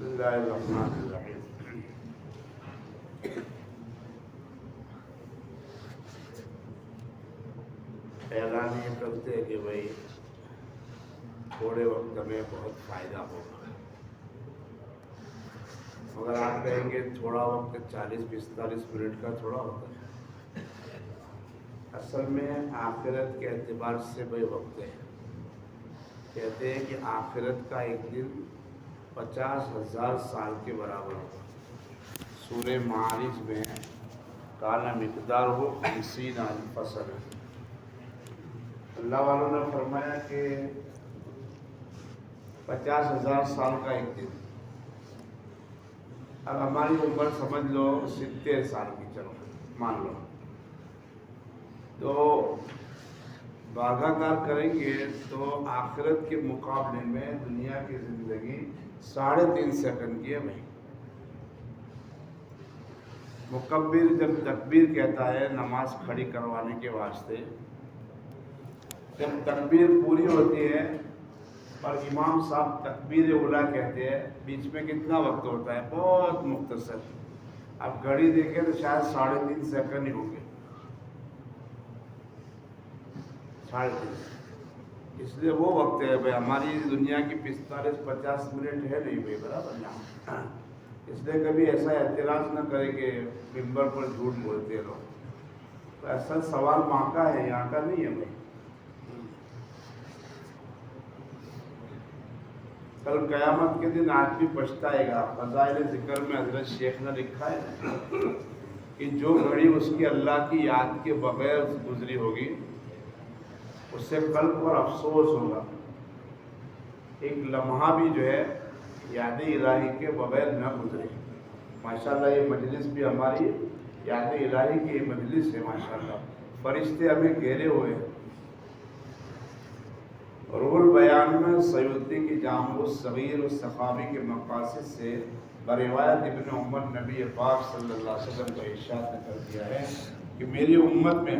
بسم اللہ الرحمن الرحیم۔ اعلان یہ کرتے ہیں کہ بھائی تھوڑے وقت میں بہت فائدہ ہوگا، مگر آپ کہیں گے تھوڑا وقت 40-45 منٹ کا تھوڑا ہوتا ہے۔ اصل میں آخرت کے اعتبار سے بھائی وقت ہے۔ کہتے ہیں کہ آخرت کا ایک دن 50,000 سال کے برابر ہوگا۔ سورہ معارج میں کانا مقدار ہو 50,000 فصل۔ اللہ والوں نے فرمایا کہ 50,000 سال کا ایک دن۔ اب ہماری عمر سمجھ لو 70 سال کی، چلو مان لو، تو بھاگا کار کریں گے تو آخرت کے مقابلے میں دنیا کی زندگی 3.5 سیکنڈ کی ہے بھائی۔ مکبر جب تکبیر کہتا ہے نماز کھڑی کروانے کے واسطے، جب تکبیر پوری ہوتی ہے اور امام صاحب تکبیر اولیٰ کہتے ہیں، بیچ میں کتنا وقت ہوتا ہے؟ بہت مختصر۔ اب گھڑی دیکھیں تو شاید 3.5 سیکنڈ ہی ہوں گے، 3.5۔ اس لیے وہ وقت ہے بھائی، ہماری دنیا کی 45-50 منٹ ہے نہیں بھائی، برابر نا۔ اس لیے کبھی ایسا اعتراض نہ کرے کہ ممبر پر جھوٹ بولتے رہو، تو ایسا سوال وہاں کا ہے، یہاں کا نہیں ہے بھائی۔ کل قیامت کے دن آدمی پچھتائے گا۔ فضائل ذکر میں حضرت شیخ نے لکھا ہے کہ جو گھڑی اس کی اللہ کی یاد کے بغیر گزری ہوگی اس سے قلب پر افسوس ہوگا۔ ایک لمحہ بھی جو ہے یاد الہی کے بغیر نہ گزرے۔ ماشاءاللہ یہ مجلس بھی ہماری یاد الہی کی مجلس ہے ماشاءاللہ۔ فرشتے ہمیں گھیرے ہوئے ہیں۔ روح البیان میں سیوطی کی جامع الصغیر والسخاوی کے مقاصد سے بروایت ابن عمر نبی پاک صلی اللہ علیہ وسلم کا ارشاد کر دیا ہے کہ میری امت میں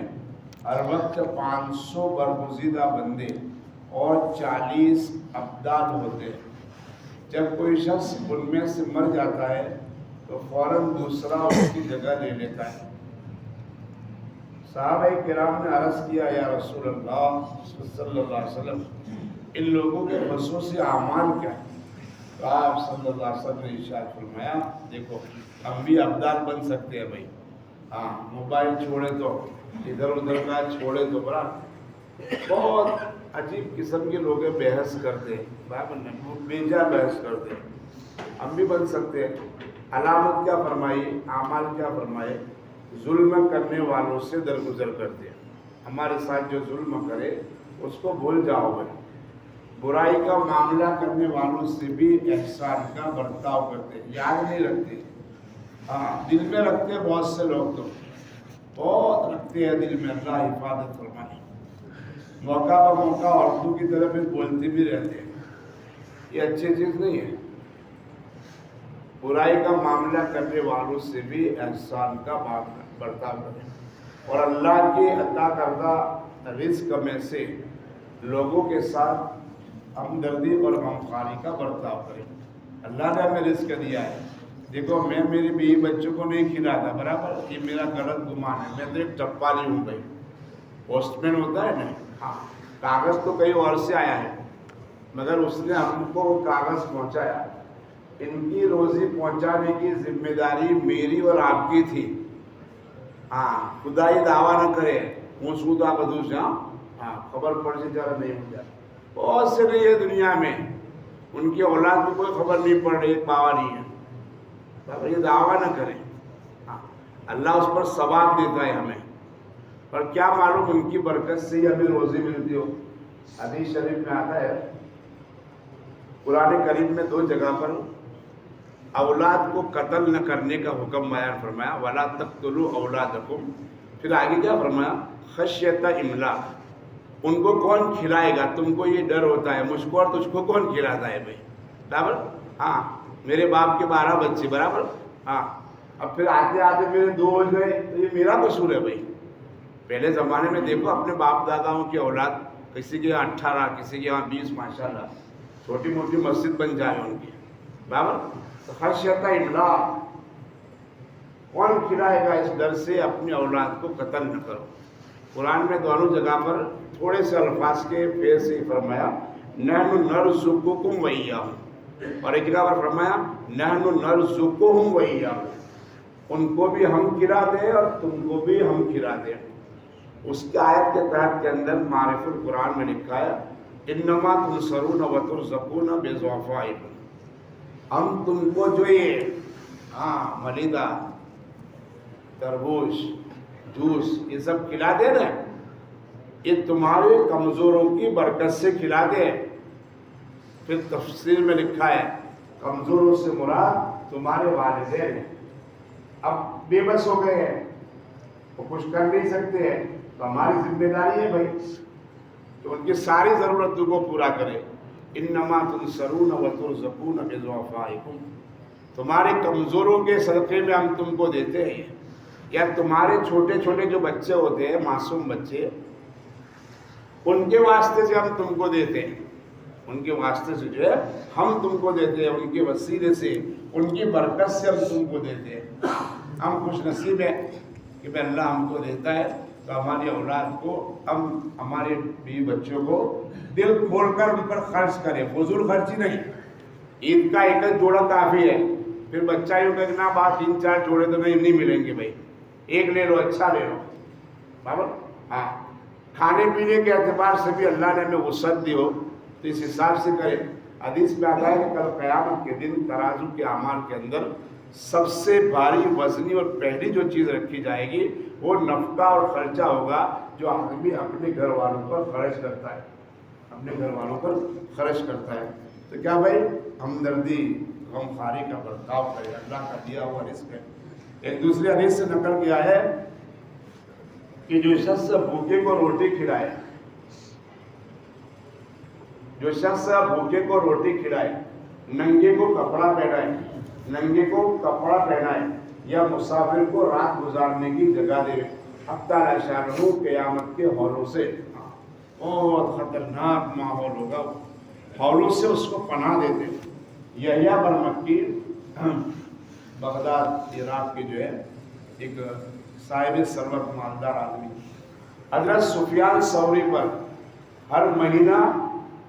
ہر وقت 500 برگزیدہ بندے اور 40 ابدال ہوتے ہیں۔ جب کوئی شخص ان میں سے مر جاتا ہے تو فوراً دوسرا اس کی جگہ لے لیتا ہے۔ صحابہ کرام نے عرض کیا یا رسول اللہ صلی اللہ علیہ وسلم، ان لوگوں کے خصوصی اعمال کیا ہیں؟ تو آپ صلی اللہ علیہ وسلم نے ارشاد فرمایا، دیکھو ہم بھی ابدال بن سکتے ہیں بھائی۔ ہاں، موبائل چھوڑے تو ادھر ادھر کا چھوڑے تو بڑا بہت عجیب قسم کے لوگ بحث کرتے ہیں، بیجا بحث کرتے ہیں۔ ہم بھی بن سکتے ہیں۔ علامت کیا فرمائی، اعمال کیا فرمائے؟ ظلم کرنے والوں سے درگزر کرتے ہیں۔ ہمارے ساتھ جو ظلم کرے اس کو بھول جاؤ بھائی۔ برائی کا معاملہ کرنے والوں سے بھی احسان کا برتاؤ کرتے ہیں، یاد نہیں رکھتے۔ ہاں، دل میں رکھتے بہت سے لوگ، تو بہت رکھتے ہیں دل میں، اللہ حفاظت فرمائے۔ موقع پر موقع اردو کی طرف بولتے بھی رہتے ہیں، یہ اچھی چیز نہیں ہے۔ برائی کا معاملہ کرنے والوں سے بھی احسان کا برتاؤ کریں، اور اللہ کے عطا کردہ رزق میں سے لوگوں کے ساتھ ہمدردی اور غمخواری کا برتاؤ کریں۔ اللہ نے ہمیں رزق دیا ہے، دیکھو میں میری بیوی بچوں کو نہیں کھلاتا، برابر، یہ میرا غلط گمان ہے، میں تو ایک ٹپالی ہوں بھائی۔ پوسٹ مین ہوتا ہے نا، ہاں، کاغذ تو کہیں اور سے آیا ہے مگر اس نے ہم کو کاغذ پہنچایا۔ ان کی روزی پہنچانے کی ذمہ داری میری اور آپ کی تھی۔ ہاں، خدائی دعویٰ نہ کرے، ہوں سودا بدو سے، ہاں خبر پڑ سے جارا نہیں ہو جائے۔ بہت سے نہیں ہے دنیا میں، ان کی اولاد کو کوئی خبر نہیں پڑ رہی، ایک باوا نہیں ہے، بابا یہ دعویٰ نہ کریں۔ ہاں، اللہ اس پر ثواب دیتا ہے ہمیں، پر کیا معلوم ان کی برکت سے ہی ہمیں روزی ملتی ہو۔ حدیث شریف میں آتا ہے، قرآن کریم میں 2 جگہ پر اولاد کو قتل نہ کرنے کا حکم بیان فرمایا، وَلَا تَقْتُلُوا أَوْلَادَكُمْ۔ پھر آگے کیا فرمایا؟ خشیۃ املاق، ان کو کون کھلائے گا؟ تم کو یہ ڈر ہوتا ہے، مجھ کو اور تجھ کو کون کھلاتا ہے بھائی، برابر؟ ہاں، میرے باپ کے 12 بچے، برابر، ہاں، اب پھر آتے آتے میرے 2 ہو گئے تو یہ میرا قصور ہے بھائی۔ پہلے زمانے میں دیکھو اپنے باپ داداؤں کی اولاد، کسی کے یہاں 18، کسی کے یہاں 20، ماشاءاللہ چھوٹی موٹی مسجد بن جائے ان کی، بابا تو خشیت املاق، کون کھلائے گا اس ڈر سے اپنی اولاد کو قتل نہ کرو۔ قرآن میں دونوں جگہ پر تھوڑے سے الفاظ کے پھر سے فرمایا نحن نرزقکم وإیاہم، اور ایک جگہ پر فرمایا نحن نرزقہم وإیاہم، ان کو بھی ہم کھلا دیں اور تم کو بھی ہم کھلا دیں۔ اس کے آیت کے تحت کے اندر معرف القرآن میں لکھا ہے انما تنصرون وترزقون بضعفائکم، ہم تم کو جو یہ ملیدہ، تربوز، جوس یہ سب کھلا دے نا، یہ تمہارے کمزوروں کی برکت سے کھلا دے۔ پھر تفسیر میں لکھا ہے کمزوروں سے مراد تمہارے والدین ہیں، اب بے بس ہو گئے ہیں، وہ کچھ کر نہیں سکتے ہیں، تو ہماری ذمہ داری ہے بھائی تو ان کی ساری ضرورتوں کو پورا کرے۔ انما تنصرون وترزقون بضعفائکم، تمہارے کمزوروں کے صدقے میں ہم تم کو دیتے ہیں، یا تمہارے چھوٹے چھوٹے جو بچے ہوتے ہیں معصوم بچے، ان کے واسطے سے ہم تم کو دیتے ہیں، ان کے واسطے سے جو ہے ہم تم کو دیتے ہیں، ان کے وسیلے سے، ان کی برکت سے ہم تم کو دیتے ہیں۔ ہم خوش نصیب ہیں کہ اللہ ہم کو دیتا ہے تو ہماری اولاد کو، ہم ہمارے بیوی بچوں کو دل کھول کر ان پر خرچ کریں، فضول خرچی نہیں۔ عید کا ایک جوڑا کافی ہے، پھر بچہ یوں کہنا بات 3-4 جوڑے تو نہیں ملیں گے بھائی، ایک لے لو، اچھا لے لو بابا۔ ہاں، کھانے پینے کے اعتبار سے بھی اللہ نے ہمیں وسعت دی ہو تو اس حساب سے کرے۔ حدیث میں آتا ہے کہ کل قیامت کے دن ترازو کے اعمال کے اندر سب سے بھاری وزنی اور پہلی جو چیز رکھی جائے گی وہ نفقہ اور خرچہ ہوگا جو آدمی اپنے گھر والوں پر خرچ کرتا ہے، اپنے گھر والوں پر خرچ کرتا ہے۔ تو کیا بھائی ہمدردی، غمخواری کا برتاؤ کرے، اللہ کا دیا ہوا رزق ہے۔ ایک دوسری حدیث سے نقل کیا ہے کہ جو شخص بھوکے کو روٹی کھلائے، جو شخص بھوکے کو روٹی کھلائے، ننگے کو کپڑا پہنائے، ننگے کو کپڑا پہنائے، یا مسافر کو رات گزارنے کی جگہ دے، حتی شانہ قیامت کے ہولوں سے، بہت خطرناک ماحول ہوگا، ہولوں سے اس کو پناہ دیتے۔ یحییٰ بن مکی بغداد عراق کے جو ہے ایک صاحب ثروت مالدار آدمی، حضرت سفیان ثوری پر ہر مہینہ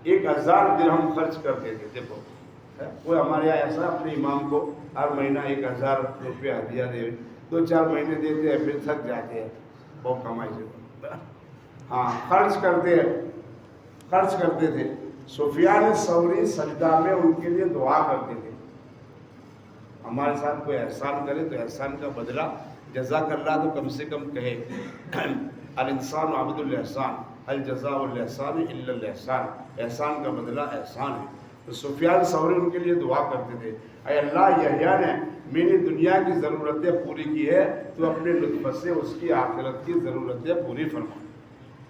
1000 درہم خرچ کرتے تھے۔ دیکھو کوئی ہمارے یہاں ایسا اپنے امام کو ہر مہینہ 1000 روپیہ ہدیہ دے، 2-4 مہینے دیتے ہیں پھر تھک جاتے ہیں بہت کمائی سے۔ ہاں، خرچ کرتے تھے۔ سفیان ثوری سجدہ میں ان کے لیے دعا کرتے تھے، ہمارے ساتھ کوئی احسان کرے تو احسان کا بدلہ جزاک اللہ تو کم سے کم کہے، الانسان عبد الاحسان الجزاء الاحسان الا الاحسان، احسان کا بدلہ احسان ہے۔ تو سفیان ثوری ان کے لیے دعا کرتے تھے، اے اللہ یحییٰ نے میری دنیا کی ضرورتیں پوری کی ہے تو اپنے لطف سے اس کی آخرت کی ضرورتیں پوری فرما۔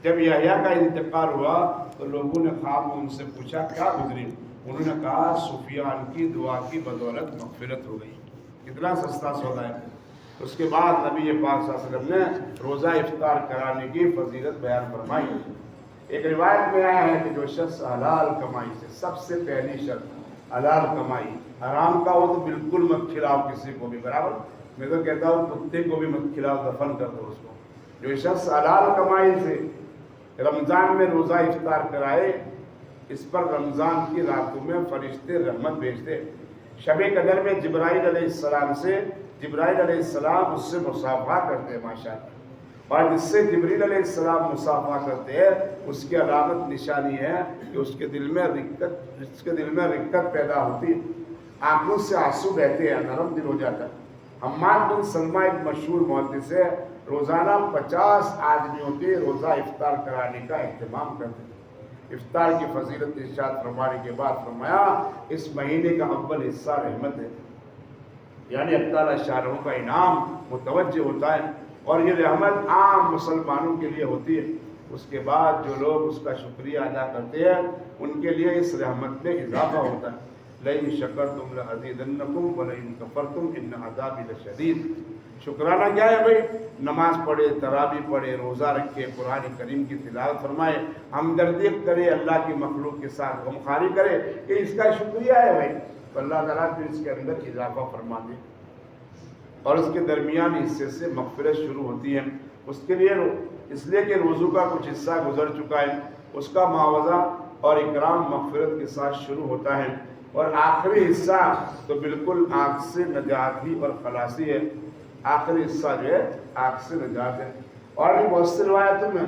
جب یحییٰ کا انتقال ہوا تو لوگوں نے خواب میں ان سے پوچھا کیا گزری، انہوں نے کہا سفیان کی دعا کی بدولت مغفرت ہو گئی۔ کتنا سستا سودا ہے۔ اس کے بعد نبی پاک صلی اللہ علیہ وسلم نے روزہ افطار کرانے کی فضیلت بیان فرمائی۔ ایک روایت میں آیا ہے کہ جو شخص حلال کمائی سے، سب سے پہلی شرط حلال کمائی، حرام کا ہو تو بالکل مت کھلاؤ کسی کو بھی، برابر میں تو کہتا ہوں کتے کو بھی مت کھلاؤ، دفن کر دو اس کو۔ جو شخص حلال کمائی سے رمضان میں روزہ افطار کرائے، اس پر رمضان کی راتوں میں فرشتے رحمت بھیجتے۔ شب قدر میں جبرائیل علیہ السلام سے، جبرائیل علیہ السلام اس سے مصافحہ کرتے ہیں ماشاءاللہ، اور جس سے جبریل علیہ السلام مصافحہ کرتے ہیں اس کی علامت نشانی ہے کہ اس کے دل میں رقت پیدا ہوتی ہے، آنکھوں سے آنسو بہتے ہیں، نرم دل ہو جاتا ہے۔ حماد بن سلمہ ایک مشہور محدث ہے، روزانہ 50 آدمیوں کے روزہ افطار کرانے کا اہتمام کرتے تھے۔ افطار کی فضیلت ارشاد فرمانے کے بعد فرمایا اس مہینے کا اول حصہ رحمت ہے، یعنی اللہ تعالیٰ شاہروں کا انعام متوجہ ہوتا ہے، اور یہ رحمت عام مسلمانوں کے لیے ہوتی ہے۔ اس کے بعد جو لوگ اس کا شکریہ ادا کرتے ہیں ان کے لیے اس رحمت میں اضافہ ہوتا ہے۔ لئن شکرتم لأزیدنکم ولئن کفرتم ان عذابی لشدید۔ شکرانہ کیا ہے بھائی؟ نماز پڑھے، تراویح پڑھے، روزہ رکھے، قرآن کریم کی تلاوت فرمائے، ہمدردی کرے اللہ کی مخلوق کے ساتھ، غمخواری کرے، کہ اس کا شکریہ ہے بھائی۔ تو اللہ تعالیٰ پھر اس کے اندر اضافہ فرما دے اور اس کے درمیان حصے سے مغفرت شروع ہوتی ہے. اس کے لیے اس لیے کہ روزوں کا کچھ حصہ گزر چکا ہے، اس کا معاوضہ اور اکرام مغفرت کے ساتھ شروع ہوتا ہے. اور آخری حصہ تو بالکل آگ سے نجات ہی اور خلاصی ہے. آخری حصہ جو ہے آگ سے نجات ہے. اور بھی بہت سی روایتوں میں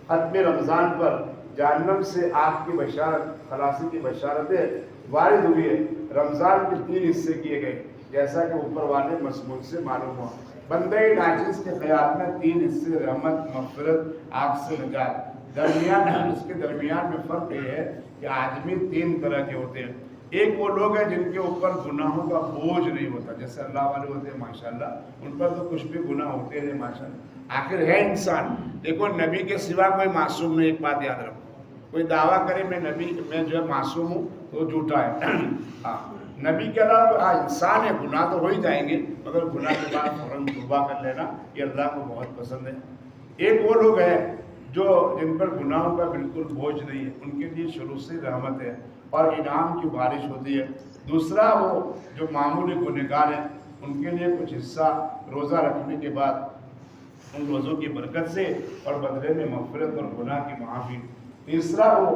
ختم رمضان پر جہنم سے آگ کی بشارت، خلاصی کی بشارتیں وارد ہوئی ہے. رمضان کے 3 حصے کیے گئے جیسا کہ اوپر والے مضمون سے معلوم ہوا. بندے ناچز کے خیال میں 3 حصے رحمت، مغفرت، آگ سے نجات. اس کے درمیان میں فرق یہ ہے کہ آدمی 3 طرح کے ہوتے ہیں. ایک وہ لوگ ہیں جن کے اوپر گناہوں کا بوجھ نہیں ہوتا، جیسے اللہ والے ہوتے ہیں ماشاءاللہ، ان پر تو کچھ بھی گناہ ہوتے ہیں ماشاءاللہ. آخر ہے انسان. دیکھو نبی کے سوا کوئی معصوم نہیں. ایک بات یاد رکھو، کوئی دعویٰ کرے میں نبی میں جو ہے معصوم ہوں تو وہ جھوٹا ہے. ہاں، نبی کے علاوہ انسان ہے، گناہ تو ہو ہی جائیں گے، مگر گناہ کے بعد فوراً توبہ کر لینا یہ اللہ کو بہت پسند ہے. ایک وہ لوگ ہیں جو جن پر گناہوں کا بالکل بوجھ نہیں ہے، ان کے لیے شروع سے رحمت ہے اور انعام کی بارش ہوتی ہے. دوسرا وہ جو معمولی گنہگار ہیں، ان کے لیے کچھ حصہ روزہ رکھنے کے بعد ان روزوں کی برکت سے اور بدلے میں مغفرت اور گناہ کی معافی. تیسرا وہ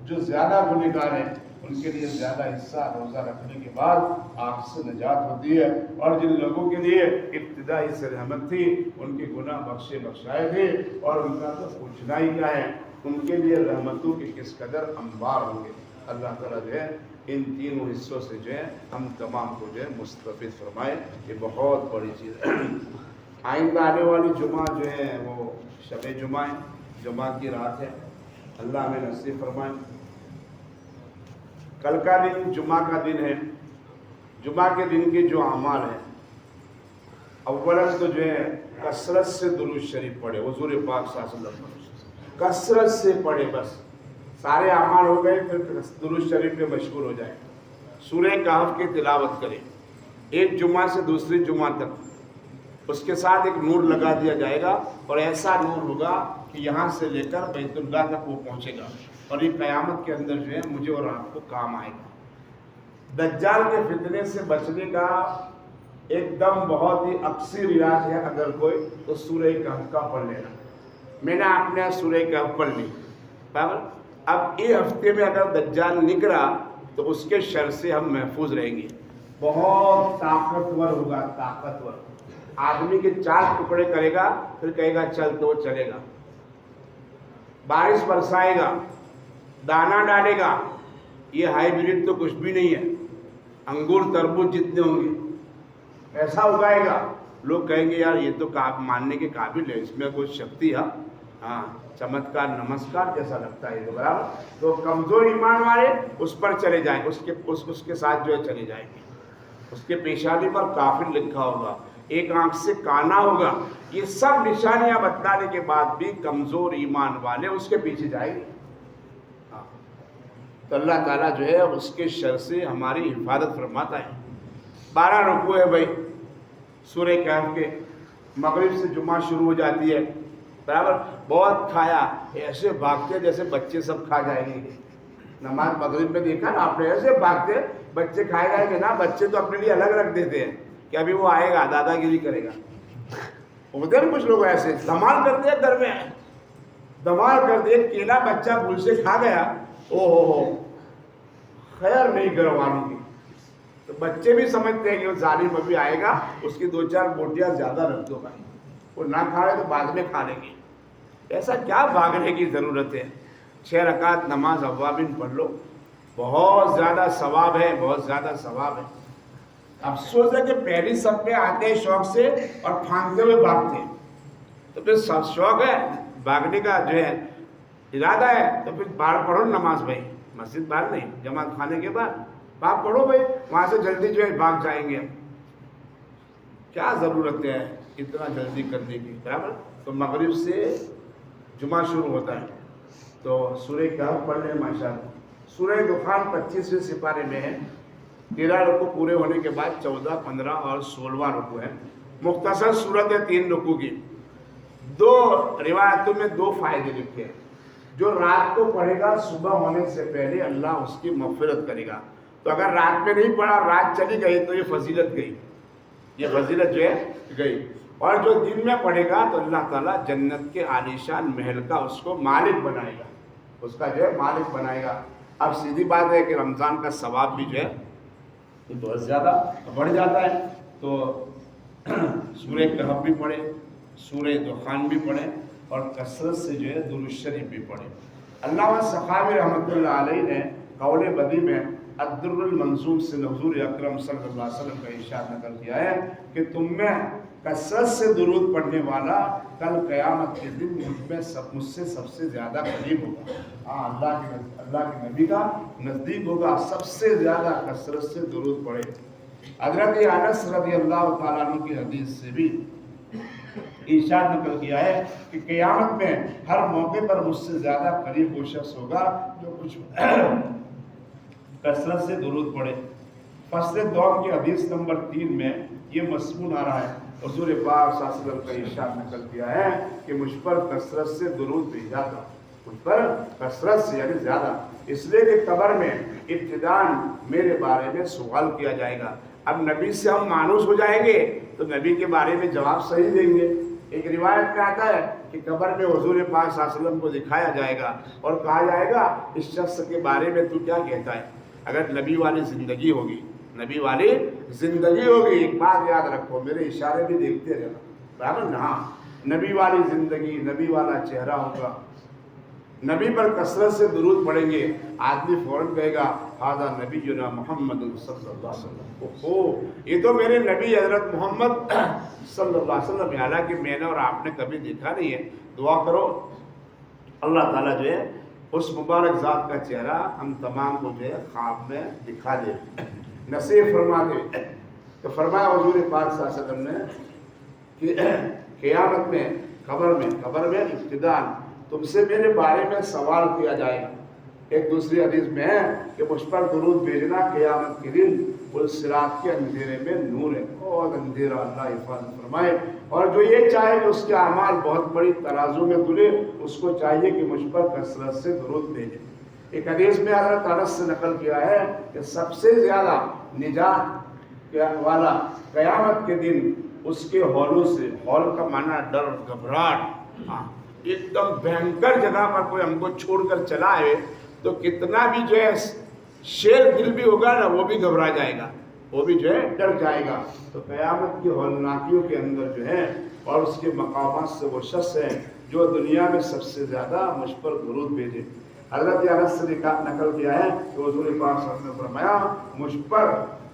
جو زیادہ گنہگار ہیں، ان کے لیے زیادہ حصہ روزہ رکھنے کے بعد آگ سے نجات ہوتی ہے. اور جن لوگوں کے لیے ابتدائی سے رحمت تھی، ان کے گناہ بخشائے تھے اور ان کا تو پوچھنا ہی کیا ہے، ان کے لیے رحمتوں کے کس قدر انبار ہوں گے. اللہ تعالیٰ جو ہے ان تینوں حصوں سے جو ہے ہم تمام کو جو ہے مستفید فرمائے. یہ بہت بڑی چیز ہے. آئندہ آنے والی جمعہ جو ہے وہ شب جمعہ ہے، جمعہ کی رات ہے. اللہ ہمیں نصیب فرمائے. کل کا دن جمعہ کا دن ہے. جمعہ کے دن کے جو اعمال ہیں، اولاً تو جو ہے کثرت سے درود شریف پڑھے، حضور پاک صلی اللہ علیہ وسلم کثرت سے پڑھے. بس سارے اعمال ہو گئے، پھر درود شریف پہ مشغول ہو جائیں. سورہ کہف کی تلاوت کریں ایک جمعہ سے دوسری جمعہ تک. اس کے ساتھ ایک نور لگا دیا جائے گا اور ایسا نور ہوگا کہ یہاں سے لے کر بیت اللہ تک وہ پہنچے گا اور یہ قیامت کے اندر جو ہے مجھے اور آپ کو کام آئے گا. دجال کے فتنے سے بچنے کا ایک دم بہت ہی اکثر علاج ہے اگر کوئی تو سورہ کہف کا پڑھ لینا. میں نے آپ نے سورہ کہف پڑھ لی. اب یہ ہفتے میں اگر دجال نکلا تو اس کے شر سے ہم محفوظ رہیں گے. بہت طاقتور ہوگا، طاقتور. آدمی کے 4 ٹکڑے کرے گا، پھر کہے گا چل تو وہ چلے گا. بارش برسائے گا، دانا ڈالے گا. یہ ہائیبریڈ تو کچھ بھی نہیں ہے. انگور تربوز جتنے ہوں گے ایسا اگائے گا. لوگ کہیں گے یار یہ تو ماننے کے قابل ہے، اس میں کوئی شکتی ہے. ہاں، چمتکار نمسکار جیسا لگتا ہے تو برابر. تو کمزور ایمان والے اس پر چلے جائیں گے، اس کے ساتھ جو ہے چلے جائیں گے. اس کے پیشانی پر کافر لکھا ہوگا، ایک آنکھ سے کانا ہوگا. یہ سب نشانیاں بتلانے کے بعد بھی کمزور ایمان والے اس کے پیچھے جائیں گے. تو اللہ تعالیٰ جو ہے اس کے شر سے ہماری حفاظت فرماتا ہے. 12 رکوع ہے بھائی سورہ کہف کے. مغرب سے جمعہ شروع ہو جاتی ہے برابر. بہت کھایا، ایسے بھاگتے جیسے بچے سب کھا جائیں گے. نماز مغرب میں دیکھا نا آپ نے، ایسے بھاگتے بچے کھائے جائیں گے نا. بچے تو اپنے لیے الگ رکھ دیتے ہیں کہ ابھی وہ آئے گا دادا گیری کرے گا. ہوتے ہیں کچھ لوگ ایسے دھمال کرتے ہیں گھر میں، دھمال کرتے. کیلا بچہ بھول سے کھا گیا، او ہو خیر نہیں گھر والوں کی. تو بچے بھی سمجھتے ہیں کہ وہ ظالم ابھی آئے گا، اس کی 2-4 بوٹیاں زیادہ رکھ دو بھائی، وہ نہ کھائے تو بعد میں کھا لیں گے. ایسا کیا بھاگنے کی ضرورت ہے؟ 6 رکعت نماز اوابین پڑھ لو، بہت زیادہ ثواب ہے، بہت زیادہ ثواب ہے. افسوس ہے کہ پہلی صف پہ آتے ہیں شوق سے اور پھانکتے ہوئے بھاگتے ہیں. تو پھر شوق ہے بھاگنے کا جو ہے ارادہ ہے تو پھر باہر پڑھو نماز بھائی. مسجد باہر نہیں، جماعت کھانے کے بعد باہر پڑھو بھائی، وہاں سے جلدی جو ہے بھاگ جائیں گے. کیا ضرورت ہے اتنا جلدی کرنے کی برابر. تو مغرب سے جمعہ شروع ہوتا ہے تو سورہ کہف پڑھ لیں ماشاءاللہ. سورہ دخان 25ویں سپارے میں ہے. 13 رکوع پورے ہونے کے بعد 14، 15 اور 16واں رکوع ہے. مختصر صورت ہے 3 رکوع کی. 2 روایتوں میں 2 فائدے لکھے ہیں. جو رات کو پڑھے گا صبح ہونے سے پہلے اللہ اس کی مغفرت کرے گا. تو اگر رات میں نہیں پڑھا، رات چلی گئی تو یہ فضیلت گئی، یہ فضیلت جو ہے گئی۔ اور جو دن میں پڑھے گا تو اللہ تعالیٰ جنت کے عالیشان محل کا اس کو مالک بنائے گا، اس کا جو ہے مالک بنائے گا۔ اب سیدھی بات ہے کہ رمضان کا ثواب بھی جو ہے بہت زیادہ بڑھ جاتا ہے۔ تو سورہ کہف بھی پڑھے، سورہ دخان بھی پڑھے، اور کثرت سے جو ہے درود شریف بھی پڑھے۔ علامہ سخاوی رحمۃ اللہ علیہ نے قول بدی میں الدر المنظوم سے حضور اکرم صلی اللہ علیہ وسلم کا ارشاد نقل کیا ہے کہ تم میں کثرت سے درود پڑھنے والا کل قیامت کے دن مجھ سے سب سے زیادہ قریب ہوگا۔ ہاں، اللہ کے نبی کا نزدیک ہوگا، سب سے زیادہ کثرت سے درود پڑھے۔ حضرت انس رضی اللہ تعالیٰ عنہ کی حدیث سے بھی ارشاد نقل کیا ہے کہ قیامت میں ہر موقع پر مجھ سے زیادہ قریب وہ شخص ہوگا جو کچھ کثرت سے درود پڑھے۔ فصل دوم کی حدیث نمبر 3 میں یہ مضمون آ رہا ہے، حضور پاک صلی اللہ علیہ وسلم کا ارشاد نقل کیا ہے کہ مجھ پر کثرت سے درود بھیجا تھا، مجھ پر کثرت سے یعنی زیادہ، اس لیے کہ قبر میں ابتداً میرے بارے میں سوال کیا جائے گا۔ اب نبی سے ہم مانوس ہو جائیں گے تو نبی کے بارے میں جواب صحیح دیں گے۔ ایک روایت میں آتا ہے کہ قبر میں حضور پاک صلی اللہ علیہ وسلم کو دکھایا جائے گا اور کہا جائے گا اس شخص کے بارے میں تو کیا کہتا ہے۔ اگر نبی والی زندگی ہوگی، نبی والی زندگی ہوگی، ایک بات یاد رکھو، میرے اشارے بھی دیکھتے رہنا، برابر نا؟ ہاں، نبی والی زندگی، نبی والا چہرہ ہوگا، نبی پر کثرت سے درود پڑھیں گے، آدمی فوراً کہے گا ھذا نبینا محمد صلی اللہ علیہ وسلم، اوہ یہ تو میرے نبی حضرت محمد صلی اللہ علیہ وسلم ہے۔ حالانکہ میں نے اور آپ نے کبھی دیکھا نہیں ہے۔ دعا کرو اللہ تعالیٰ جو ہے اس مبارک ذات کا چہرہ ہم تمام کو جو ہے خواب میں دکھا دے، نصیب فرما دے۔ تو فرمایا حضور پاک صلی اللہ علیہ وسلم نے کہ قیامت میں قبر میں ابتداء تم سے میرے بارے میں سوال کیا جائے گا۔ ایک دوسری حدیث میں ہے کہ مجھ پر درود بھیجنا قیامت کے دن صراط کے اندھیرے میں نور ہے، اور اندھیرا اللہ حفاظت فرمائے۔ اور جو یہ چاہے کہ اس کے اعمال بہت بڑی ترازو میں تلے، اس کو چاہیے کہ مجھ پر کثرت سے درود بھیجے۔ ایک حدیث میں حضرت انس سے نقل کیا ہے کہ سب سے زیادہ نجات والا قیامت کے دن اس کے ہولوں سے، ہول کا معنی ڈر، گھبراہٹ، ایک دم بھینکر جگہ پر کوئی ہم کو چھوڑ کر چلا ہے تو کتنا بھی جو ہے شیر دل بھی ہوگا نا، وہ بھی گھبرا جائے گا، وہ بھی جو ہے ڈر جائے گا۔ تو قیامت کی ہولناکیوں کے اندر جو ہے اور اس کے مقامات سے وہ شخص ہے جو دنیا میں سب سے زیادہ مجھ پر درود بھیجے۔ حضرت انس سے نقل کیا ہے کہ حضور پاک صلی اللہ علیہ وسلم نے فرمایا مجھ پر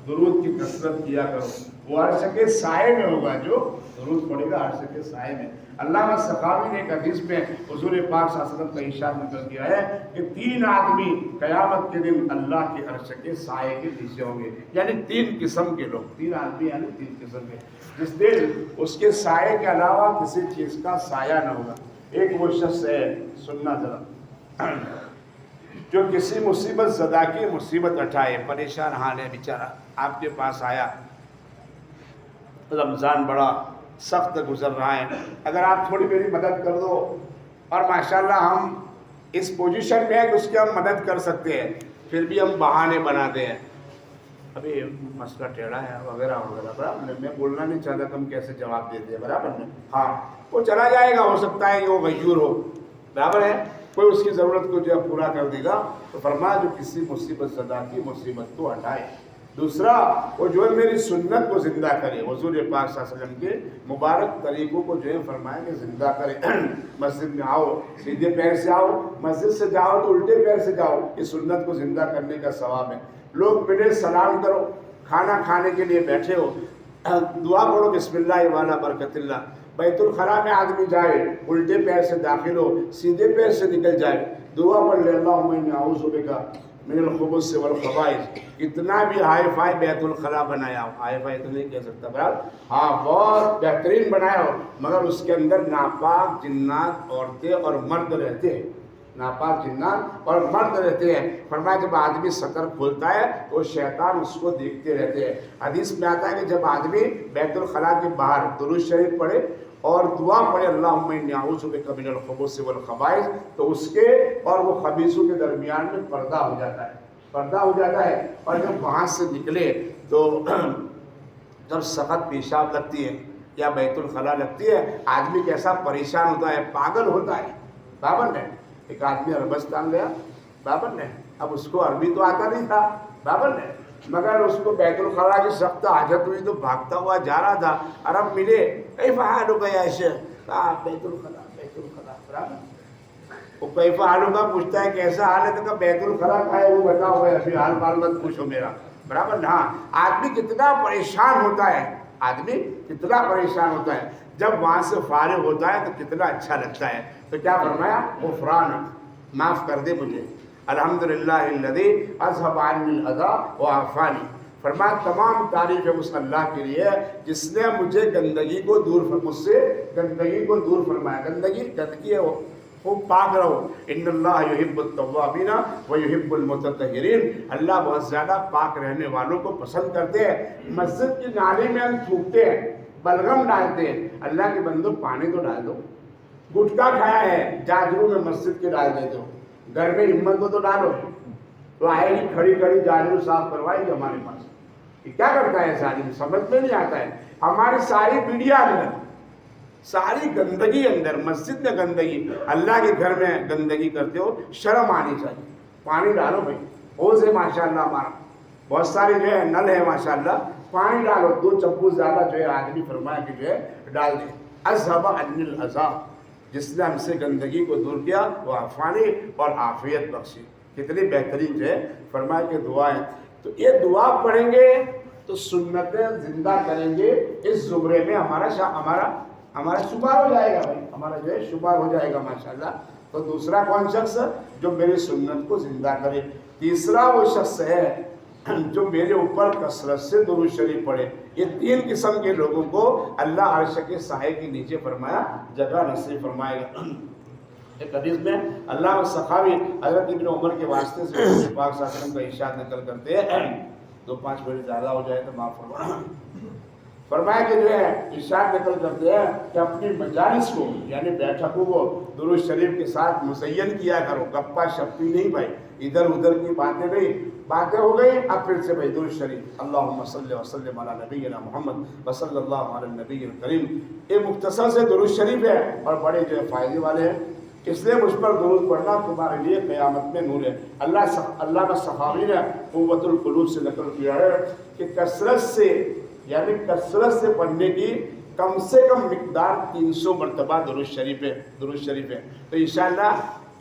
درود کی کثرت کیا کرو، وہ عرش کے سائے میں ہوگا، جو درود پڑے گا عرش کے سائے میں۔ علامہ سخاوی نے ایک حدیث میں حضور پاک صلی اللہ علیہ وسلم کا ارشاد نقل کیا ہے کہ 3 آدمی قیامت کے دن اللہ کے عرش کے سائے کے نیچے ہوں گے، یعنی 3 قسم کے لوگ، 3 آدمی یعنی 3 قسم کے، جس دن اس کے سائے کے علاوہ کسی چیز کا سایہ نہ ہوگا۔ ایک وہ شخص ہے، سننا ذرا، جو کسی مصیبت زدہ کی مصیبت اٹھائے، پریشان حال ہے بیچارہ، آپ کے پاس آیا، رمضان بڑا سخت گزر رہا ہے، اگر آپ تھوڑی میری مدد کر دو، اور ماشاءاللہ ہم اس پوزیشن میں ہیں کہ اس کی ہم مدد کر سکتے ہیں، پھر بھی ہم بہانے بناتے ہیں، ابھی مسئلہ ٹیڑھا ہے وغیرہ وغیرہ، برابر میں بولنا نہیں چاہتا کہ ہم کیسے جواب دیتے ہیں، برابر میں، ہاں وہ چلا جائے گا، ہو سکتا ہے کہ وہ غیور ہو، برابر ہے، کوئی اس کی ضرورت کو جو ہے پورا کر دے گا۔ تو فرمایا جو کسی مصیبت زدہ کی مصیبت کو ہٹائے۔ دوسرا وہ جو ہے میری سنت کو زندہ کرے، حضور پاک صلی اللہ علیہ وسلم کے مبارک طریقوں کو جو ہے فرمایا کہ زندہ کرے۔ مسجد میں آؤ سیدھے پیر سے آؤ، مسجد سے جاؤ تو الٹے پیر سے جاؤ، اس سنت کو زندہ کرنے کا ثواب ہے۔ لوگ ملے سلام کرو، کھانا کھانے کے لیے بیٹھے ہو، دعا پڑھو بسم اللہ والا برکت اللہ، بیت الخلاء میں آدمی جائے الٹے پیر سے داخل ہو، سیدھے پیر سے نکل جائے، دعا پڑھ لے اللہم انی اعوذ بک من الخبث والخبائث۔ اتنا بھی ہائی فائی بیت الخلاء بنایا ہو، ہائی فائی تو نہیں کہہ سکتا برابر، ہاں بہت بہترین بنایا ہو، مگر اس کے اندر ناپاک جنات عورتیں اور مرد رہتے ہیں، ناپاک جنات اور مرد رہتے ہیں۔ فرمایا جب آدمی سطر کھولتا ہے تو شیطان اس کو دیکھتے رہتے ہیں۔ حدیث میں آتا ہے کہ جب آدمی بیت الخلاء کے باہر درود شریف پڑھے اور دعا پڑھے اللہم انی اعوذ بک من الخبث والخبائث، تو اس کے اور وہ خبیثوں کے درمیان میں پردہ ہو جاتا ہے، پردہ ہو جاتا ہے. اور جب وہاں سے نکلے تو جب سخت پیشاب لگتی ہے یا بیت الخلا لگتی ہے آدمی کیسا پریشان ہوتا ہے, پاگل ہوتا ہے. بابر نے ایک آدمی عربستان گیا, بابر نے, اب اس کو عربی تو آتا نہیں تھا بابر نے, مگر اس کو بیت الخلا کی سخت حاجت ہوئی تو بھاگتا ہوا جا رہا تھا. عرب ملے, کیف حالک یا شیخ, بیت الخلا بیت الخلا. برابر وہ کیف حالک کا پوچھتا ہے کیسا حال ہے, تو بیت الخلا کا ہے وہ بتاؤ, ابھی حال بال مت پوچھو میرا. برابر. ہاں, آدمی کتنا پریشان ہوتا ہے, آدمی کتنا پریشان ہوتا ہے, جب وہاں سے فارغ ہوتا ہے تو کتنا اچھا لگتا ہے. تو کیا فرمایا, غفران, معاف کر دے مجھے. الحمدللہ الذی اذهب عنی الاذی وعافانی. فرمایا تمام تعریف ہے اس اللہ کے لیے جس نے مجھے گندگی کو دور مجھ سے گندگی کو دور فرمایا. گندگی ہے وہ پاک رہو. ان اللہ یحب التوابین ویحب المتطہرین. اللہ بہت زیادہ پاک رہنے والوں کو پسند کرتے ہیں. مسجد کی نالی میں ہم تھوکتے ہیں, بلغم ڈالتے ہیں, اللہ کے بندو پانی تو ڈال دو. گٹکا کھایا ہے, جاجروں میں مسجد کے ڈال دیتے ہو, گھر میں ہمت کو تو ڈالو. تو آئے گی کھڑی کھڑی جاجروں صاف کروائے گی ہمارے پاس. یہ کیا کرتا ہے ظالم, سمجھ میں نہیں آتا ہے. ہماری ساری پیڑھیاں اندر, ساری گندگی اندر, مسجد میں گندگی, اللہ کے گھر میں گندگی کرتے ہو, شرم آنی چاہیے. پانی ڈالو بھائی, حوض ہے ماشاءاللہ ہمارا, بہت سارے جو ہے نل ہے ماشاءاللہ, پانی ڈالو. 2 چمچ زیادہ جو ہے آدمی فرمایا کہ جو ہے ڈال دیں. اذهب عنی الاذی, جس نے ہم سے گندگی کو دور کیا, وہ عافانی, اور عافیت بخشی. کتنی بہترین جو ہے فرمایا کہ دعا ہے. تو یہ دعا پڑھیں گے تو سنتیں زندہ کریں گے. اس زمرے میں ہمارا شمار ہو جائے گا بھائی, ہمارا جو ہے شمار ہو جائے گا ماشاءاللہ. تو دوسرا کون شخص جو میری سنت کو زندہ کرے. تیسرا وہ شخص ہے جو میرے اوپر کثرت سے درود شریف پڑھے. یہ 3 قسم کے لوگوں کو اللہ عرش کے سائے کے نیچے فرمایا جگہ نصیب فرمائے گا. ایک حدیث میں علامہ سخاوی حضرت ابن عمر کے واسطے سے رسول پاک صلی اللہ علیہ وسلم کا ارشاد نقل کرتے ہیں. 2-5 منٹ زیادہ ہو جائے تو معاف فرمانا. فرمایا کہ جو ہے ارشاد نقل کرتے ہیں کہ اپنی مجالس کو یعنی بیٹھکوں کو درود شریف کے ساتھ مزین کیا کرو. گپا شپی نہیں بھائی, ادھر ادھر کی باتیں نہیں. باتیں ہو گئی, اب پھر سے بھائی درود شریف. اللہم صلی وسلم علی نبینا محمد وصلی اللہ علی النبی الکریم. یہ مختصر سے درود شریف ہے اور بڑے جو ہے فائدے والے ہیں. اس لیے مجھ پر درود پڑھنا تمہارے لیے قیامت میں نور ہے. اللہ سخاوی نے قوت القلوب سے نقل کیا ہے کہ کثرت سے یعنی کثرت سے پڑھنے کی کم سے کم مقدار 300 مرتبہ درود شریف ہے. تو انشاءاللہ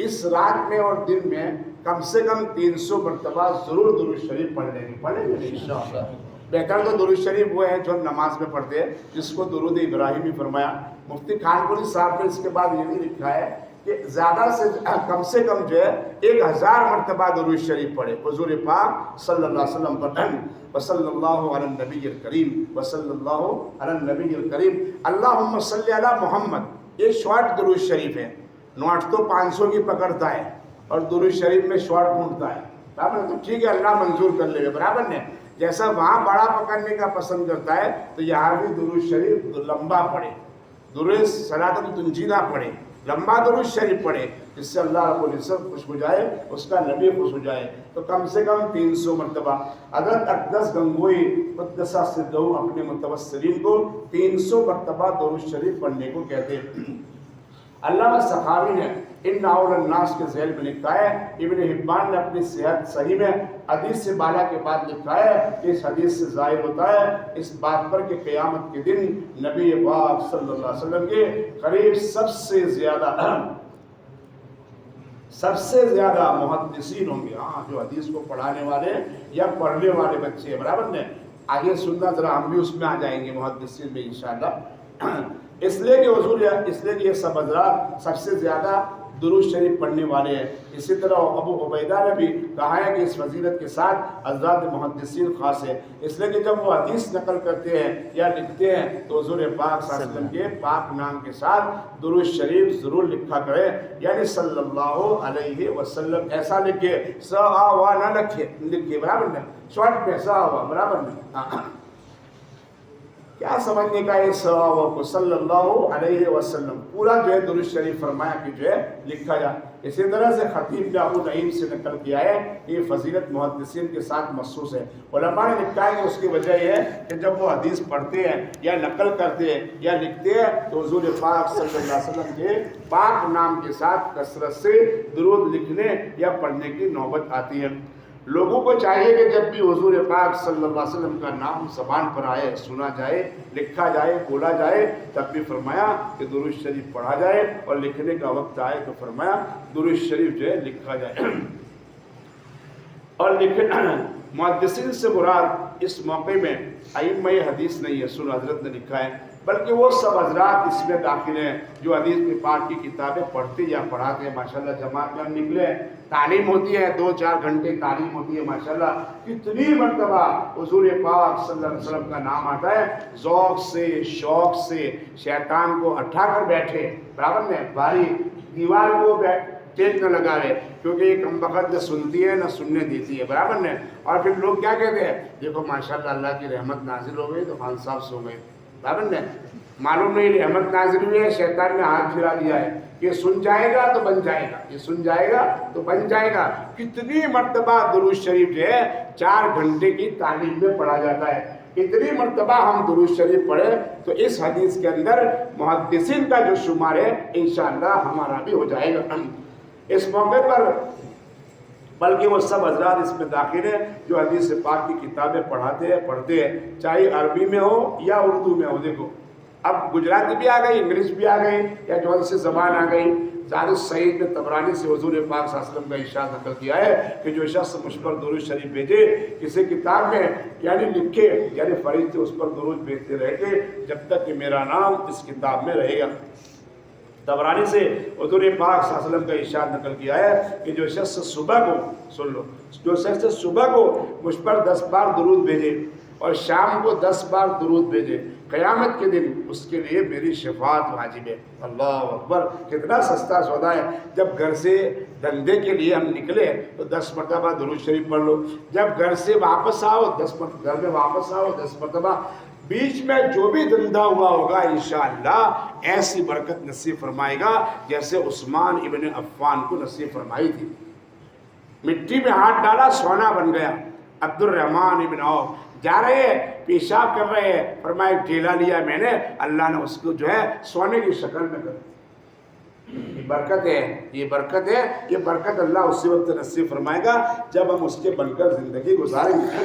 اس رات میں اور دن میں کم سے کم 300 مرتبہ ضرور درود شریف پڑھیں گے انشاءاللہ. بہتر تو درود شریف وہ ہے جو نماز میں پڑھتے ہیں, جس کو درود ابراہیمی فرمایا. مفتی خانپوری صاحب نے اس کے بعد یہ بھی لکھا ہے کہ زیادہ سے کم جو ہے 1000 مرتبہ درود شریف پڑھے حضور پاک صلی اللہ علیہ وسلم پر. وصلی اللہ علی النبی الکریم, وصلی اللہ علی النبی الکریم. اللہم صلی علی محمد, یہ شارٹ درود شریف ہے. نوٹ تو 500 کی پکڑتا ہے اور درود شریف میں شارٹ ڈھونڈتا ہے. برابر, تو ٹھیک ہے اللہ منظور کر لے گا. برابر نے جیسا وہاں بڑا پکڑنے کا پسند کرتا ہے تو یہاں بھی درود شریف لمبا پڑھے, درود صلاۃ التنجیہ پڑھے, لمبا درود شریف پڑھے, جس سے اللہ رب العزت خوش ہو جائے, اس کا نبی خوش ہو جائے. تو کم سے کم 300 مرتبہ. حضرت اقدس گنگوئی قدس سرہ اپنے متوسلین کو 300 مرتبہ درود شریف پڑھنے کو کہتے ہیں. علامہ سخاوی نے ان اول الناس کے ذیل میں لکھا ہے. ابن حبان نے اپنی صحت صحیح میں حدیث سے بالا کے بعد لکھا ہے کہ اس حدیث سے ظاہر ہوتا ہے اس بات پر کہ قیامت کے دن نبی پاک صلی اللہ علیہ وسلم کے قریب سب سے زیادہ محدثین ہوں گے. ہاں, جو حدیث کو پڑھانے والے یا پڑھنے والے بچے ہیں. برابر نے آگے سننا ذرا, ہم بھی اس میں آ جائیں گے محدثین میں انشاءاللہ. اس لیے کہ یہ سب حضرات سب سے زیادہ درود شریف پڑھنے والے ہیں. اسی طرح ابو عبیدہ نے بھی کہا ہے کہ اس فضیلت کے ساتھ حضرات محدثین خاص ہے. اس لیے کہ جب وہ حدیث نقل کرتے ہیں یا لکھتے ہیں تو حضور پاک صلی اللہ علیہ وسلم کے پاک نام کے ساتھ درود شریف ضرور لکھا کرے, یعنی صلی اللہ علیہ وسلم. ایسا لکھے سا وا نہ لکھے, برابر نہیں, شارٹ میں سا ہوا, برابر نہیں. کیا سمجھنے کا یہ ثواب کو صلی اللہ علیہ وسلم پورا جو ہے درود شریف فرمایا کہ جو ہے لکھا جائے. اسی طرح سے خطیب نے ابو نعیم سے نقل کیا ہے کہ یہ فضیلت محدثین کے ساتھ مخصوص ہے. علماء نے لکھا ہے کہ اس کی وجہ یہ ہے کہ جب وہ حدیث پڑھتے ہیں یا نقل کرتے ہیں یا لکھتے ہیں تو حضور پاک صلی اللہ علیہ وسلم کے پاک نام کے ساتھ کثرت سے درود لکھنے یا پڑھنے کی نوبت آتی ہے. لوگوں کو چاہیے کہ جب بھی حضور پاک صلی اللہ علیہ وسلم کا نام زبان پر آئے، سنا جائے، لکھا جائے، بولا جائے، تب بھی فرمایا کہ درود شریف پڑھا جائے، اور لکھنے کا وقت آئے تو فرمایا درود شریف جو ہے لکھا جائے. اور محدثین سے مراد اس موقع میں ائمہ حدیث نہیں ہے، سن حضرت نے لکھا ہے، بلکہ وہ سب حضرات اس میں داخل ہیں جو حدیث میں پاک کی کتابیں پڑھتے یا پڑھاتے ہیں. ماشاءاللہ جماعت میں ہم نکلے، تعلیم ہوتی ہے، 2-4 گھنٹے تعلیم ہوتی ہے. ماشاءاللہ کتنی مرتبہ حضور پاک صلی اللہ علیہ وسلم کا نام آتا ہے، ذوق سے شوق سے شیطان کو اٹھا کر بیٹھے، برابر میں باری دیوار کو ٹیک نہ لگا رہے، کیونکہ یہ کم وقت نہ سنتی ہے نہ سننے دیتی ہے، برابر نے. اور پھر لوگ کیا کہتے ہیں، دیکھو ماشاءاللہ اللہ کی رحمت نازل ہو گئی تو خان صاحب سو گئے، برابر نے. معلوم نہیں رحمت نازل ہوئی ہے، شیطان نے ہاتھ پھرا دیا ہے، یہ سن جائے گا تو بن جائے گا، یہ سن جائے گا تو بن جائے گا. کتنی مرتبہ درود شریف جو ہے 4 گھنٹے کی تعلیم میں پڑھا جاتا ہے. اتنی مرتبہ ہم درود شریف پڑھے تو اس حدیث کے اندر محدثین کا جو شمار ہے انشاءاللہ ہمارا بھی ہو جائے گا. اس موقع پر بلکہ وہ سب حضرات اس میں داخل ہیں جو حدیث پاک کی کتابیں پڑھاتے ہیں، چاہے عربی میں ہو یا اردو میں ہو. دیکھو اب گجراتی بھی آ گئی، انگلش بھی آ گئی، یا جو سے زبان آ گئی. زیادہ صحیح میں طبرانی سے حضور پاک صلی اللہ علیہ وسلم کا ارشاد نقل کیا ہے کہ جو شخص مجھ پر درود شریف بھیجے، کسی کتاب میں یعنی لکھے، یعنی فرشتے اس پر درود بھیجتے رہے گے جب تک کہ میرا نام اس کتاب میں رہے گا. طبرانی سے حضور پاک صلی اللہ علیہ وسلم کا ارشاد نقل کیا ہے کہ جو شخص صبح کو، سن لو، جو شخص صبح کو مجھ پر 10 بار درود بھیجے اور شام کو 10 بار درود بھیجے، قیامت کے دن اس کے لیے میری شفاعت واجب ہے. اللہ اکبر، کتنا سستا سودا ہے. جب گھر سے دھندے کے لیے ہم نکلے تو 10 مرتبہ درود شریف پڑھ لو. جب گھر سے واپس آؤ 10 مرتبہ، گھر میں واپس آؤ 10 مرتبہ. بیچ میں جو بھی دھندا ہوا ہوگا انشاءاللہ ایسی برکت نصیب فرمائے گا جیسے عثمان ابن عفان کو نصیب فرمائی تھی. مٹی میں ہاتھ ڈالا سونا بن گیا. عبد الرحمن ابن عوف جا رہے ہیں، پیشاب کر رہے ہیں، فرمایا ڈھیلا لیا میں نے، اللہ نے اس کو جو ہے سونے کی شکل میں کر دی. یہ برکت ہے، یہ برکت ہے، یہ برکت اللہ اسی وقت نصیب فرمائے گا جب ہم اس کے بن کر زندگی گزاریں گے.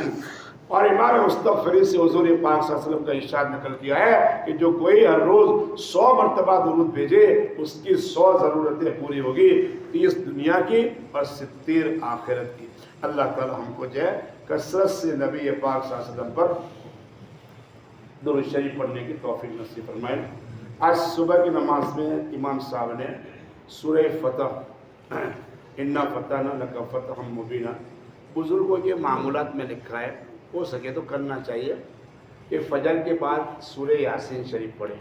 اور امام مستغفری سے حضور پاک صلی اللہ علیہ وسلم کا ارشاد نقل کیا ہے کہ جو کوئی ہر روز 100 مرتبہ درود بھیجے اس کی 100 ضرورتیں پوری ہوگی، 30 دنیا کی اور 70 آخرت کی. اللہ تعالی ہم کو جو ہے کثرت سے نبی پاک صلی اللہ علیہ وسلم پر درود شریف پڑھنے کی توفیق نصیب فرمائے. آج صبح کی نماز میں امام صاحب نے سورہ فتح، انا فتحنا لک فتحا مبینا، بزرگوں کے معمولات میں لکھا ہے، ہو سکے تو کرنا چاہیے کہ فجر کے بعد سورہ یاسین شریف پڑھیں،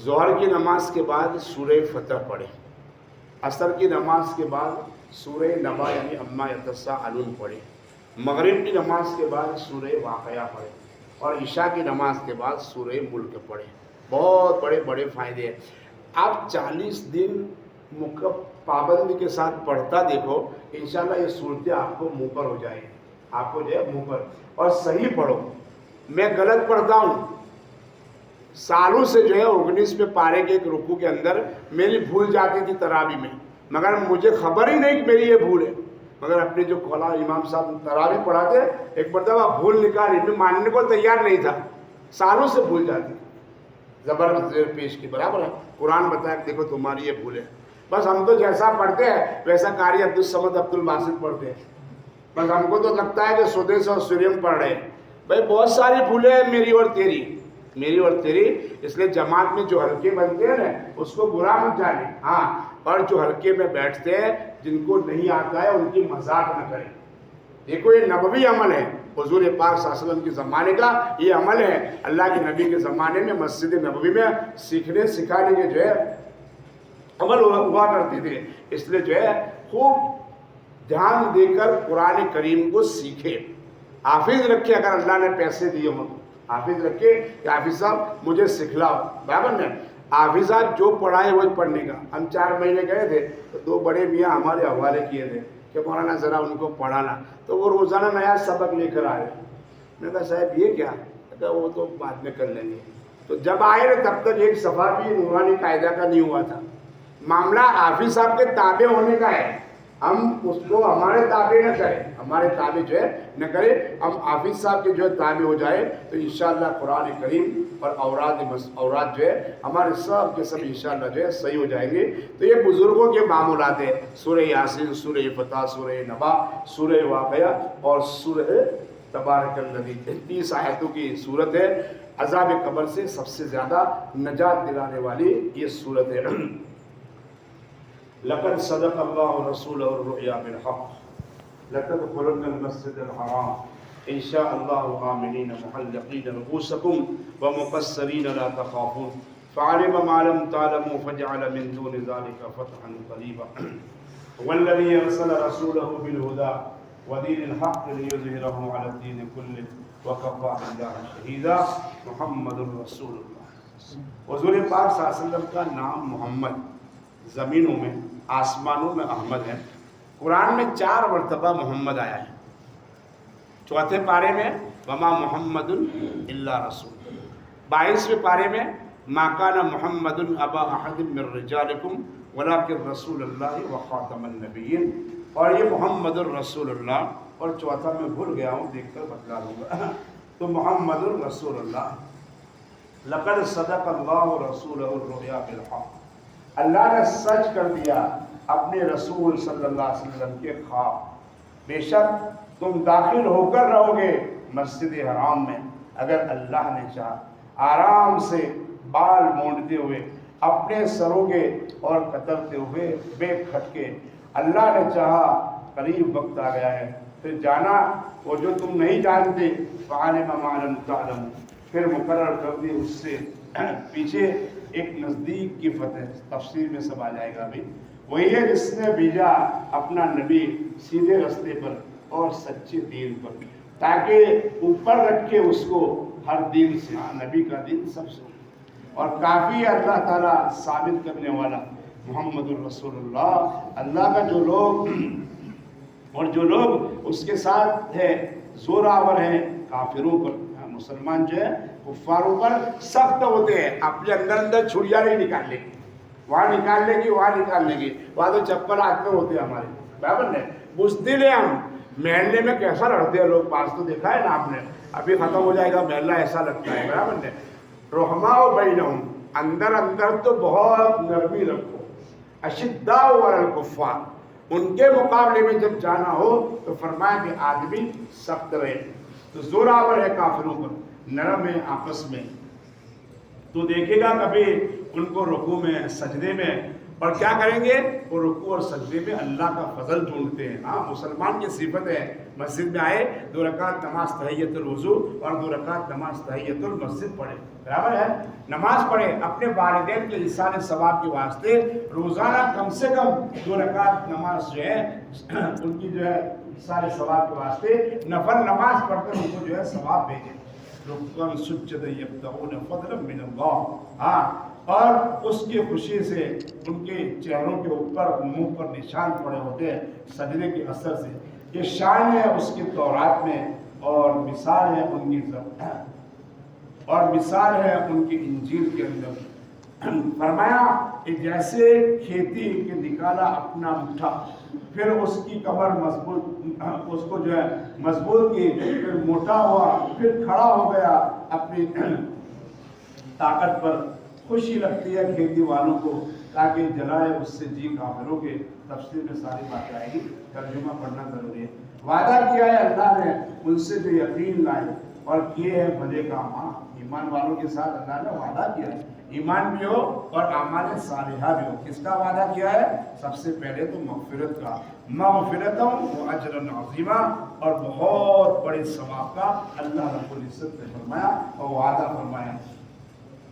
ظہر کی نماز کے بعد سورہ فتح پڑھیں، عصر کی نماز کے بعد سورہ نبا یعنی اما یتساءلون پڑھیں، مغرب کی نماز کے بعد سورہ واقعہ پڑھیں، اور عشاء کی نماز کے بعد سورہ ملک پڑھیں. بہت بڑے بڑے فائدے ہیں. آپ 40 دن پابندی کے ساتھ پڑھتا دیکھو، انشاءاللہ یہ صورتیں آپ کو منہ پر ہو جائیں گی، آپ کو جو ہے منہ پر. اور صحیح پڑھو. میں غلط پڑھتا ہوں، سالوں سے جو ہے 19 پارے کے ایک رکوع کے اندر میری بھول جاتی تھی تراویح میں، مگر مجھے خبر ہی نہیں کہ میری یہ بھول ہے. مگر اپنے جو کھولا امام صاحب تراویح پڑھاتے، ایک مرتبہ بھول نکالی، میں ماننے کو تیار نہیں تھا، سالوں سے بھول جاتی. زبردست زیر پیش کی، برابر ہے. قرآن بتایا کہ دیکھو تمہاری یہ بھول ہے. بس ہم تو جیسا پڑھتے ہیں ویسا قاری عبدالصمد عبد الباسط پڑھتے ہیں. بس ہم کو تو لگتا ہے کہ سدیس اور سوریم پڑھ رہے ہیں. بھائی بہت ساری بھولیں ہیں میری اور تیری، میری اور تیری. اس لیے جماعت میں جو حلقے بنتے ہیں نا اس کو برا مت جانے، ہاں، اور جو حلقے میں بیٹھتے ہیں جن کو نہیں آتا ہے ان کی مذاق نہ کریں. دیکھو یہ نبوی عمل ہے، حضور پاک صلی اللہ علیہ وسلم کے زمانے کا یہ عمل ہے. اللہ کے نبی کے زمانے میں مسجد نبوی میں سیکھنے سکھانے کے جو ہے عمل ہوا کرتے تھے. اس لیے جو ہے خوب دھیان دے کر قرآن کریم کو سیکھے، حافظ رکھے. اگر اللہ نے پیسے دیے ہوں حافظ رکھے کہ حافظ صاحب مجھے سکھلاؤ. برابر نا. حافظ صاحب جو پڑھائے وہ پڑھنے کا. ہم 4 مہینے گئے تھے تو 2 بڑے میاں ہمارے حوالے کیے تھے کہ مولانا ذرا ان کو پڑھانا. تو وہ روزانہ نیا سبق لے کر آئے. میں کہا صاحب یہ کیا؟ کہ وہ تو بعد میں کر لیں گے. تو جب آئے تب تک ایک صفحہ بھی نورانی قاعدہ کا نہیں ہوا تھا. معاملہ حافظ صاحب کے تابع ہونے کا ہے. ہم اس کو ہمارے تابع نہ کریں, ہمارے تابع جو ہے نہ کریں, ہم حافظ صاحب کے جو ہے تابع ہو جائے تو انشاءاللہ قرآن کریم اور اوراد جو ہے ہمارے سب کے سب انشاءاللہ جو ہے صحیح ہو جائیں گے. تو یہ بزرگوں کے معمولات ہیں. سورہ یاسین, سورہ فتح, سورہ نبا, سورہ واقعہ اور سورہ تبارک الذی. 30 آیتوں کی صورت ہے. عذاب قبر سے سب سے زیادہ نجات دلانے والی یہ صورت ہے. لقد صدق اللہ رسولہ الرؤیا بالحق لتدخلن المسجد الحرام ان شاء اللہ آمنین محلقین رؤوسکم ومقصرین لا تخافون فعلم ما لم تعلموا فجعل من دون ذلك فتحا قریبا والذی ارسل رسولہ بالہدى ودین الحق لیظہرہ علی الدین کلہ وکفى باللہ شہیدا. محمد الرسول اللہ. حضور پاک صلی اللہ علیہ وسلم کا نام محمد, زمینوں میں آسمانوں میں احمد ہے. قرآن میں 4 مرتبہ محمد آیا ہے. 4تھے پارے میں وما محمد الا رسول. 22ویں پارے میں ما کان محمد ابا احد من رجالکم ولکن رسول اللہ وخاتم النبیین. اور یہ محمد الرسول اللہ, اور 4تھا میں بھول گیا ہوں, دیکھ کر بتلا دوں گا. تو محمد الرسول اللہ. لقد صدق اللہ رسولہ الرؤیا بالحق. اللہ نے سچ کر دیا اپنے رسول صلی اللہ علیہ وسلم کے خواب. بے شک تم داخل ہو کر رہو گے مسجد حرام میں اگر اللہ نے چاہا, آرام سے بال مونڈتے ہوئے, اپنے سروں کے اور کترتے ہوئے بے کھٹکے. اللہ نے چاہا قریب وقت آ گیا ہے, پھر جانا وہ جو تم نہیں جانتے. فعلم ما لم تعلموا, پھر مقرر کر دی اس سے پیچھے ایک نزدیک کی فتح. تفسیر میں سب آ جائے گا. ابھی وہی ہے جس نے بھیجا اپنا نبی سیدھے رستے پر اور سچے دین پر, تاکہ اوپر رکھ کے اس کو ہر دین سے, نبی کا دین سب سے, اور کافی اللہ تعالیٰ ثابت کرنے والا محمد الرسول اللہ. اللہ کا جو لوگ اور جو لوگ اس کے ساتھ ہے زور آور ہیں کافروں پر, مسلمان جو ہے کفاروں پر سخت ہوتے ہیں. اپنے اندر چھڑیاں نہیں نکال لیں گے, وہاں نکال لیں گے, وہاں نکال لیں گے, وہاں تو چپل ہاتھ میں ہوتے ہیں ہمارے. برابر نہیں, بزدل ہیں ہم. محلے میں کیسا لڑتے ہیں لوگ, پاس تو دیکھا ہے نا آپ نے, ابھی ختم ہو جائے گا محلہ, ایسا لگتا ہے. برابر نہیں. رحماء بینہم, اندر تو بہت نرمی رکھو. اشداء علی الکفار, ان کے مقابلے میں جب جانا ہو تو فرمایا کہ آدمی سخت رہے. تو زور آور ہے کافروں پر, نرم ہے آپس میں. تو دیکھے گا کبھی ان کو رکوع میں سجدے میں, اور کیا کریں گے وہ رکوع اور سجدے میں اللہ کا فضل ڈھونڈتے ہیں. ہاں مسلمان کی صفت ہے, مسجد میں آئے 2 رکعت نماز تحیۃ الوضو اور 2 رکعت نماز تحیۃ المسجد پڑھے. برابر ہے, نماز پڑھے اپنے والدین کے لسان ثواب کے واسطے. روزانہ کم سے کم 2 رکعت نماز جو ہے ان کی جو ہے لسان ثواب کے واسطے نفل نماز پڑھ کر ان کو جو ہے ثواب بھیجیں. رکعاً سجدا یبتغون فضلا من اللہ. ہاں, اور اس کی خوشی سے ان کے چہروں کے اوپر منہ پر نشان پڑے ہوتے ہیں سجدے کے اثر سے. یہ شان ہے اس کی تورات میں, اور مثال ہے ان کی اور مثال ہے ان کی انجیل کے اندر. فرمایا کہ جیسے کھیتی کے نکالا اپنا مٹھا, پھر اس کی کمر مضبوط, اس کو جو ہے مضبوط کی, پھر موٹا ہوا, پھر کھڑا ہو گیا اپنی طاقت پر. خوشی لگتی ہے کھیتی والوں کو, تاکہ جلائے اس سے جی کافروں کے. تفسیر میں ساری باتیں آئے گی, ترجمہ پڑھنا ضروری ہے. وعدہ کیا ہے اللہ نے ان سے جو یقین لائے اور کیے ہیں بھلے کام. ایمان والوں کے ساتھ اللہ نے وعدہ کیا ہے, ایمان بھی ہو اور اعمال صالحہ بھی ہو. کس کا وعدہ کیا ہے؟ سب سے پہلے تو مغفرت کا, مغفرتوں و اجر عظیمہ, اور بہت بڑے ثواب کا اللہ رب العزت نے فرمایا اور وعدہ فرمایا.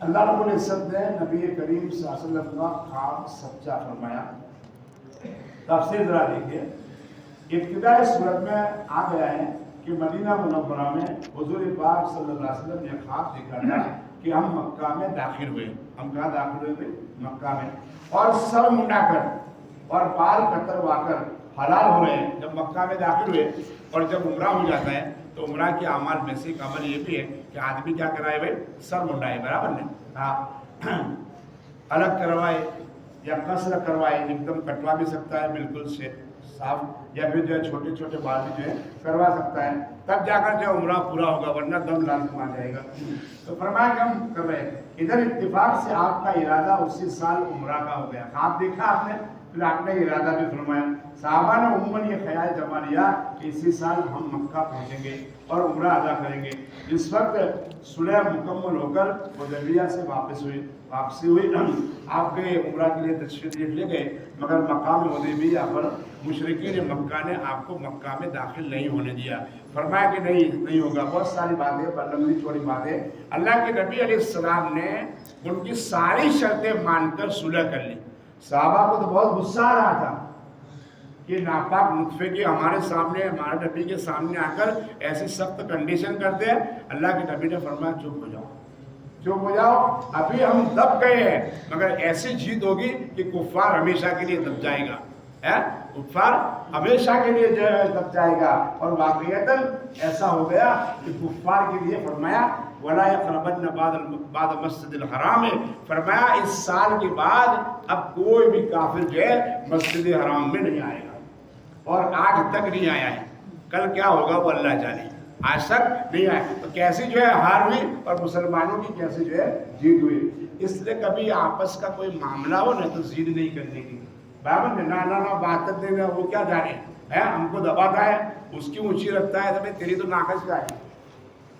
اللہ رب العزت نے نبی کریم صلی اللہ علیہ وسلم کا خواب سچا فرمایا. تفسیر ذرا دیکھیے, ابتدائی صورت میں آ گیا ہے کہ مدینہ منورہ میں حضور پاک صلی اللہ علیہ وسلم نے خواب دیکھا تھا کہ ہم مکہ میں داخل ہوئے. ہم کہاں داخل ہوئے تھے؟ مکہ میں. اور سر منڈا کر اور بال کتروا کر حلال ہو رہے ہیں. جب مکہ میں داخل ہوئے اور جب عمرہ ہو جاتا ہے تو عمرہ کے اعمال میں سے ایک عمل یہ بھی ہے کہ آدمی کیا کرائے بھائی؟ سر منڈائے. برابر نہیں؟ ہاں، الگ کروائے یا قصر کروائے. ایک دم کٹوا بھی سکتا ہے بالکل سے صاف, یا پھر جو ہے چھوٹے چھوٹے بال بھی جو ہے کروا سکتا ہے, تب جا کر جو عمرہ پورا ہوگا, ورنہ دم لازم آ جائے گا. تو فرمایا کہ ہم کر رہے ہیں. ادھر اتفاق سے آپ کا ارادہ اسی سال عمرہ کا ہو گیا. خواب دیکھا آپ نے, پھر آپ نے ارادہ بھی فرمایا. صحابہ نے عموماً یہ خیال جما لیا کہ اسی سال ہم مکہ پہنچیں گے اور عمرہ ادا کریں گے. اس وقت صلح مکمل ہو کر حدیبیہ سے واپسی ہوئی. آپ کے عمرہ کے لیے تشریف لے گئے, مگر مقام حدیبیہ پر مشرکین مکہ نے آپ کو مکہ میں داخل نہیں ہونے دیا. فرمایا کہ نہیں ہوگا. بہت ساری باتیں, لمبی چوڑی باتیں. اللہ کے نبی علیہ السلام نے ان کی ساری شرطیں مان کر صلح کر لی. صحابہ کو تو بہت غصہ آ رہا تھا کہ ناپاک نطفے کے ہمارے سامنے, ہمارے نبی کے سامنے آ کر ایسی سخت کنڈیشن کرتے ہیں. اللہ کے نبی نے فرمایا چپ ہو جاؤ, چپ ہو جاؤ, ابھی ہم دب گئے ہیں, مگر ایسی جیت ہوگی کہ کفار ہمیشہ کے لیے دب جائے گا. کفار ہمیشہ کے لیے جو ہے دب جائے گا. اور واقعیتاً ایسا ہو گیا کہ کفار کے لیے فرمایا وَلَا يَقْرَبَنَّ بَعْدَ الْمَسْجِدِ الْحَرَامِ. فرمایا اس سال کے بعد اب کوئی بھی کافر جو ہے مسجد حرام میں نہیں آئے گا, اور آج تک نہیں آیا ہے. کل کیا ہوگا وہ اللہ جانے, آج تک نہیں آیا. تو کیسی جو ہے ہار ہوئی اور مسلمانوں کی کیسی جو ہے جیت ہوئی. اس لیے کبھی آپس کا کوئی معاملہ ہو نا تو ضد نہیں کرنے کی. بابا نہ بات دینا, وہ کیا جانے ہے, ہم کو دباتا ہے, اس کی اونچی رکھتا ہے, تو تیری تو ناقص کا ہے,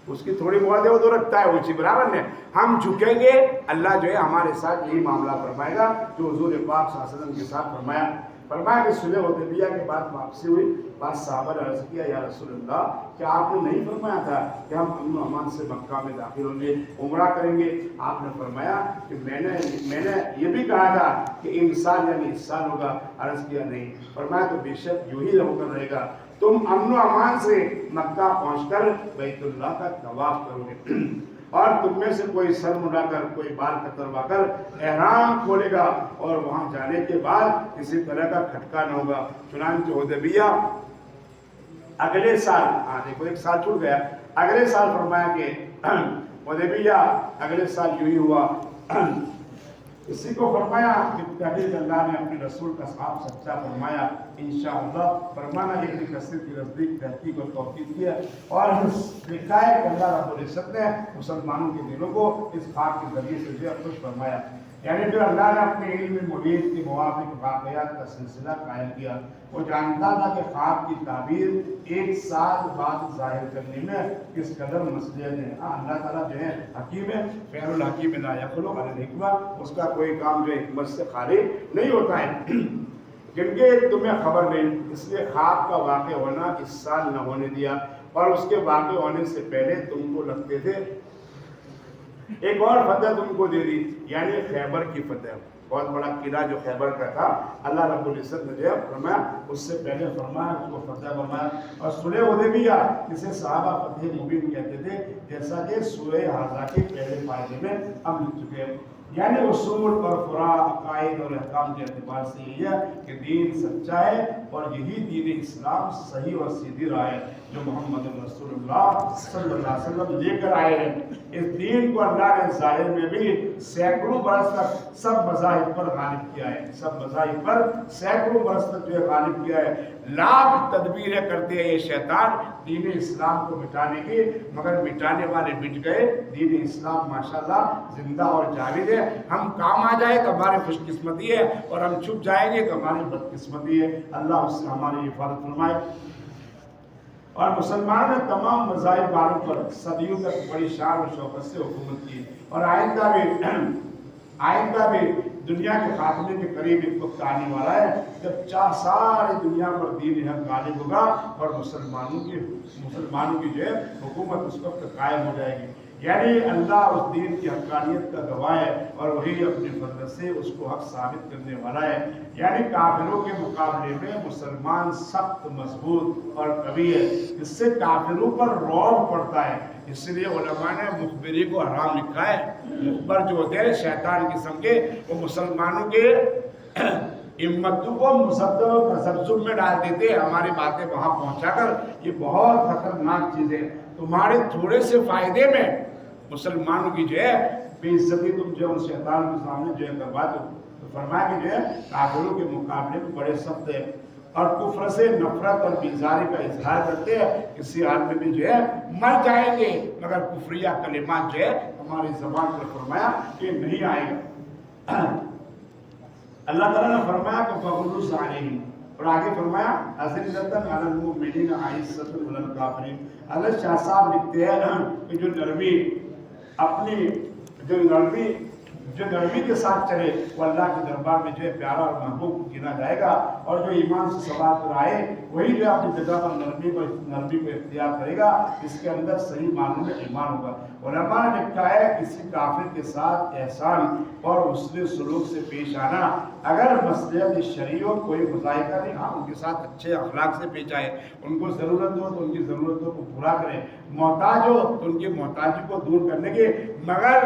اس کی تھوڑی بہت ہے وہ تو رکھتا ہے اونچی. برابر نے, ہم جھکیں گے, اللہ جو ہے ہمارے ساتھ یہی معاملہ فرمائے گا جو حضور پاک صلی اللہ علیہ وسلم کے ساتھ فرمایا. فرمایا کہ صلح حدیبیہ کے بعد واپسی ہوئی. بعض صحابہ نے عرض کیا یا رسول اللہ, کیا آپ نے نہیں فرمایا تھا کہ ہم امن و امان سے مکہ میں داخل ہوں گے, عمرہ کریں گے؟ آپ نے فرمایا کہ میں نے یہ بھی کہا تھا کہ انسان یعنی اس سال ہوگا. عرض کیا نہیں. فرمایا تو بے شک یوں ہی ہو کر رہے گا, تم امن و امان سے مکہ پہنچ کر بیت اللہ کا طواف کرو گے, اور تم میں سے کوئی سر مڑا کر, کوئی بال کتروا کر احرام کھولے گا, اور وہاں جانے کے بعد کسی طرح کا کھٹکا نہ ہوگا. چنانچہ حدیبیہ اگلے سال, دیکھو ایک سال چھوٹ گیا, اگلے سال فرمایا کہ حدیبیہ اگلے سال یوں ہی ہوا. اسی کو فرمایا کہ تحقیق اللہ نے اپنے رسول کا صاحب سچا فرمایا انشاءاللہ. فرمانا ایک کثیر کی نزدیک تحقیق اور توقید کیا, اور لکھا ہے کہ اللہ رب العزت نے مسلمانوں کے دلوں کو اس خواب کے ذریعے سے جو خوش فرمایا. یعنی جو اللہ نے اپنے علم مبین کے موافق واقعات کا سلسلہ قائم کیا. وہ جانتا تھا کہ خواب کی تعبیر ایک سال بعد ظاہر کرنے میں کس قدر مسئلہ ہے. اللہ تعالیٰ جو ہے حکیم ہے, خیر الحکیم لا یخلو علی الحکمہ, اس کا کوئی کام جو حکمت سے خالی نہیں ہوتا ہے. جن کے تمہیں خبر نہیں, اس لیے خواب کا واقع ہونا اس سال نہ ہونے دیا, اور اس کے واقع ہونے سے پہلے تم کو لگتے تھے ایک اور فتح تم کو دے دی, یعنی خیبر کی فتح. بہت بڑا قلعہ جو خیبر کا تھا, اللہ رب العزت نے جو فرمایا اس سے پہلے فرمایا اس کو فتح فرمایا. اور صلح حدیبیہ جسے صحابہ فتح مبین کہتے تھے, جیسا کہ سورہ حاضہ کے پہلے فائدے میں ہم لکھ چکے ہیں. یعنی اصول اور فروع, عقائد اور احکام کے اعتبار سے یہ ہے کہ دین سچا ہے, اور یہی دین اسلام صحیح اور سیدھی راہ ہے جو محمد رسول اللہ صلی اللہ علیہ وسلم لے کر آئے ہیں. اس دین کو اللہ نے ظاہر میں بھی سینکڑوں برس تک سب مذاہب پر غالب کیا ہے, سب مذاہب پر سینکڑوں برس تک جو ہے غالب کیا ہے. لاکھ تدبیریں کرتے ہیں یہ شیطان دین اسلام کو مٹانے کی, مگر مٹانے والے مٹ گئے. دین اسلام ماشاءاللہ زندہ اور جاوید ہے. ہم کام آ جائے تو ہماری خوش قسمتی ہے, اور ہم چھپ جائیں گے تو ہماری بد قسمتی ہے. اللہ اس سے ہماری حفاظت فرمائے. اور مسلمان نے تمام مذاہب والوں پر صدیوں تک بڑی شان و شوکت سے حکومت کی, اور آئندہ بھی دنیا کے خاتمے کے قریب ایک وقت آنے والا ہے جب ساری دنیا پر دین حق غالب ہوگا, اور مسلمانوں کی جو ہے حکومت اس وقت قائم ہو جائے گی. یعنی اللہ اس دین کی حقانیت کا گواہ ہے اور وہی اپنے فضل سے اس کو حق ثابت کرنے والا ہے۔ یعنی کافروں کے مقابلے میں مسلمان سخت مضبوط اور قوی ہے، اس سے کافروں پر رعب پڑتا ہے۔ اس لیے علماء نے مخبری کو حرام لکھا ہے۔ مخبر جو ہوتے ہیں شیطان قسم کے، وہ مسلمانوں کے امتوں کو مصدق و تذبذب میں ڈال دیتے ہیں ہماری باتیں وہاں پہنچا کر۔ یہ بہت خطرناک چیز ہے۔ تمہارے تھوڑے سے فائدے میں مسلمانوں کی جو ہے بے عزتی تم جو ان شیطان کے سامنے جو ہے کروا دو۔ تو فرمایا کہ جو ہے کافروں کے مقابلے میں بڑے سخت ہے اور کفر سے نفرت اور بیزاری کا اظہار کرتے ہیں۔ کسی حال میں بھی جو ہے مر جائیں گے مگر کفریہ کلمات جو ہے ہماری زبان پر فرمایا کہ نہیں آئے گا۔ اللہ تعالیٰ نے فرمایا کہ فغلظ علیہم، اور آگے فرمایا اذلۃ علی المؤمنین اعزۃ علی الکافرین۔ حضرت شاہ صاحب لکھتے ہیں کہ جو نرمی کے ساتھ چلے وہ اللہ کے دربار میں جو ہے پیارا اور محبوب گنا جائے گا، اور جو ایمان سے سوال پر آئے وہی جو اپنی جگہ پر نرمی کو اختیار کرے گا، اس کے اندر صحیح معنوں میں ایمان ہوگا۔ علماء نے لکھا ہے کسی کافر کے ساتھ احسان اور حسن سلوک سے پیش آنا، اگر مصلحت شرعی ہو کوئی مذائقہ نہیں، ہاں ان کے ساتھ اچھے اخلاق سے پیش آئے، ان کو ضرورت ہو تو ان کی ضرورتوں کو پورا کریں، محتاج ہو تو ان کی محتاجی کو دور کرنے کے، مگر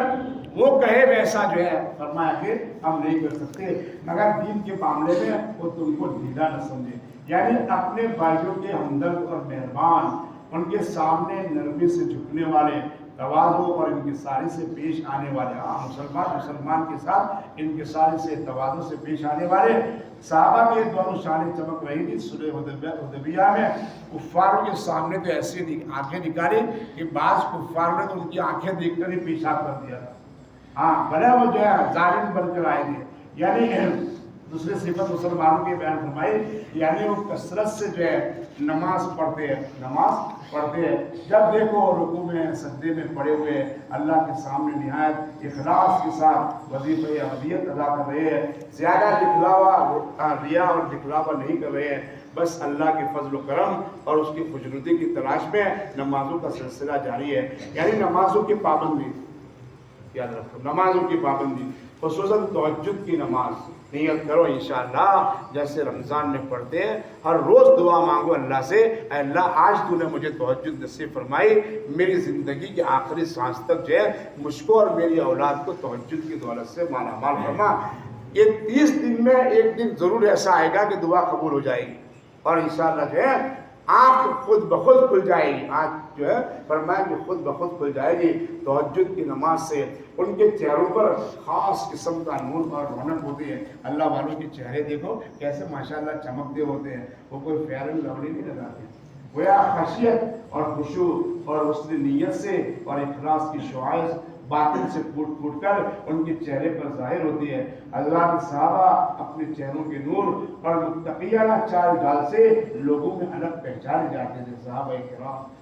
وہ کہے ویسا جو ہے فرمایا کہ ہم نہیں کر سکتے، مگر دین کے معاملے میں وہ تم کو ڈھیلا نہ سمجھے۔ یعنی اپنے بھائیوں کے ہمدرد اور مہربان، ان کے سامنے نرمی سے جھکنے والے، تواضع اور انکساری سے پیش آنے والے، مسلمان کے ساتھ انکساری سے تواضع سے پیش آنے والے۔ صحابہ کی دونوں شانیں چمک رہی تھی صلح حدیبیہ میں۔ کفاروں کے سامنے تو ایسی آنکھیں نکالی کہ بعض کفار نے تو ان کی آنکھیں دیکھ کر ہی پیشاب کر دیا تھا۔ ہاں بھلے وہ جو ہے ظالم بن کر آئے تھے۔ یعنی دوسری صفت مسلمانوں کے بیان فرمائی، یعنی وہ کثرت سے جو ہے نماز پڑھتے ہیں، جب دیکھو رکوع میں سجدے میں پڑے ہوئے اللہ کے سامنے نہایت اخلاص کے ساتھ وظیفہ ابدیت ادا کر رہے ہیں، زیادہ ریا اور دکھلاوا نہیں کر رہے ہیں، بس اللہ کے فضل و کرم اور اس کی خوشنودی کی تلاش میں نمازوں کا سلسلہ جاری ہے۔ یعنی نمازوں کی پابندی یاد رکھو، نمازوں کی پابندی، خصوصاً تہجد کی نماز نیت کرو انشاءاللہ، جیسے رمضان میں پڑھتے ہیں، ہر روز دعا مانگو اللہ سے، اے اللہ آج تو نے مجھے تہجد نصیب فرمائی، میری زندگی کے آخری سانس تک جو ہے مجھ کو اور میری اولاد کو تہجد کی دولت سے مالا مال فرما۔ یہ 30 دن میں ایک دن ضرور ایسا آئے گا کہ دعا قبول ہو جائے گی اور انشاءاللہ جو ہے آنکھ خود بخود کھل جائے گی، آنکھ جو ہے فرمایا کہ خود بخود کھل جائے گی تہجد کی نماز سے۔ ان کے چہروں پر خاص قسم کا نور اور رونق ہوتی ہے۔ اللہ والوں کے چہرے دیکھو کیسے ماشاءاللہ چمکتے ہوتے ہیں، وہ کوئی فیئر اینڈ لولی نہیں لگاتے، گویا خشیت اور خشوع اور حسن نیت سے اور اخلاص کی شعائع باطن سے پھوٹ پھوٹ کر ان کے چہرے پر ظاہر ہوتی ہے۔ حضرات صحابہ اپنے چہروں کے نور اور متقیانہ چال ڈال سے لوگوں میں الگ پہچانے جاتے تھے صحابہ کرام۔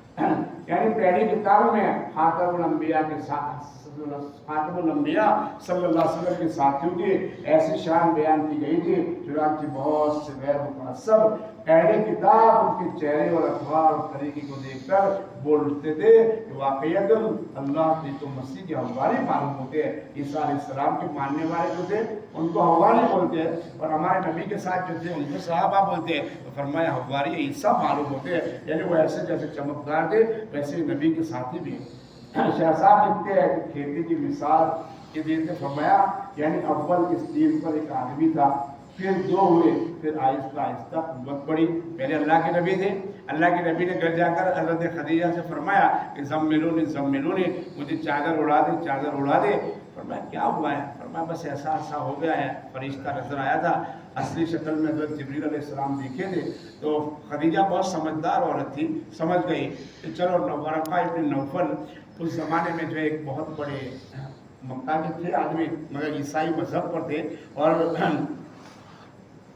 یعنی پہلی کتابوں میں خاتم الانبیاء کے ساتھ خاتم الانبیاء صلی اللہ علیہ وسلم کے ساتھیوں کی ایسی شان بیان کی گئی تھی، چنانچہ بہت سے غیر متعصب اہل کتاب ان کے چہرے اور اخبار اور طریقے کو دیکھ کر بولتے تھے کہ واقعیت اللہ کی تو مسیح کے حواری معلوم ہوتے ہیں۔ عیسیٰ علیہ السلام کے ماننے والے جو تھے ان کو حواری بولتے ہیں، اور ہمارے نبی کے ساتھ جو تھے ان کو صحابہ بولتے ہیں۔ تو فرمایا حواری عیسیٰ معلوم ہوتے ہیں، یعنی وہ ایسے جیسے چمکدار تھے ویسے نبی کے ساتھی بھی ہیں۔ شاہ صاحب لکھتے ہیں کہ کھیتی کی مثال کے دیتے فرمایا، یعنی اول اس دین پر ایک آدمی تھا، پھر 2 ہوئے، پھر آہستہ آہستہ قوت بڑھی۔ پہلے اللہ کے نبی تھے، اللہ کے نبی نے گھر جا کر حضرت خدیجہ سے فرمایا کہ زملونی مجھے چادر اڑا دے۔ فرمایا کیا ہوا ہے؟ فرمایا بس ایسا ہو گیا ہے، فرشتہ نظر آیا تھا، اصلی شکل میں حضرت جبریل علیہ السلام دیکھے تھے۔ تو خدیجہ بہت سمجھدار عورت تھی، سمجھ گئی کہ چلو ورقہ ابن نوفل اس زمانے میں جو ایک بہت بڑے مکہ کے تھے آدمی، مگر عیسائی مذہب پر تھے، اور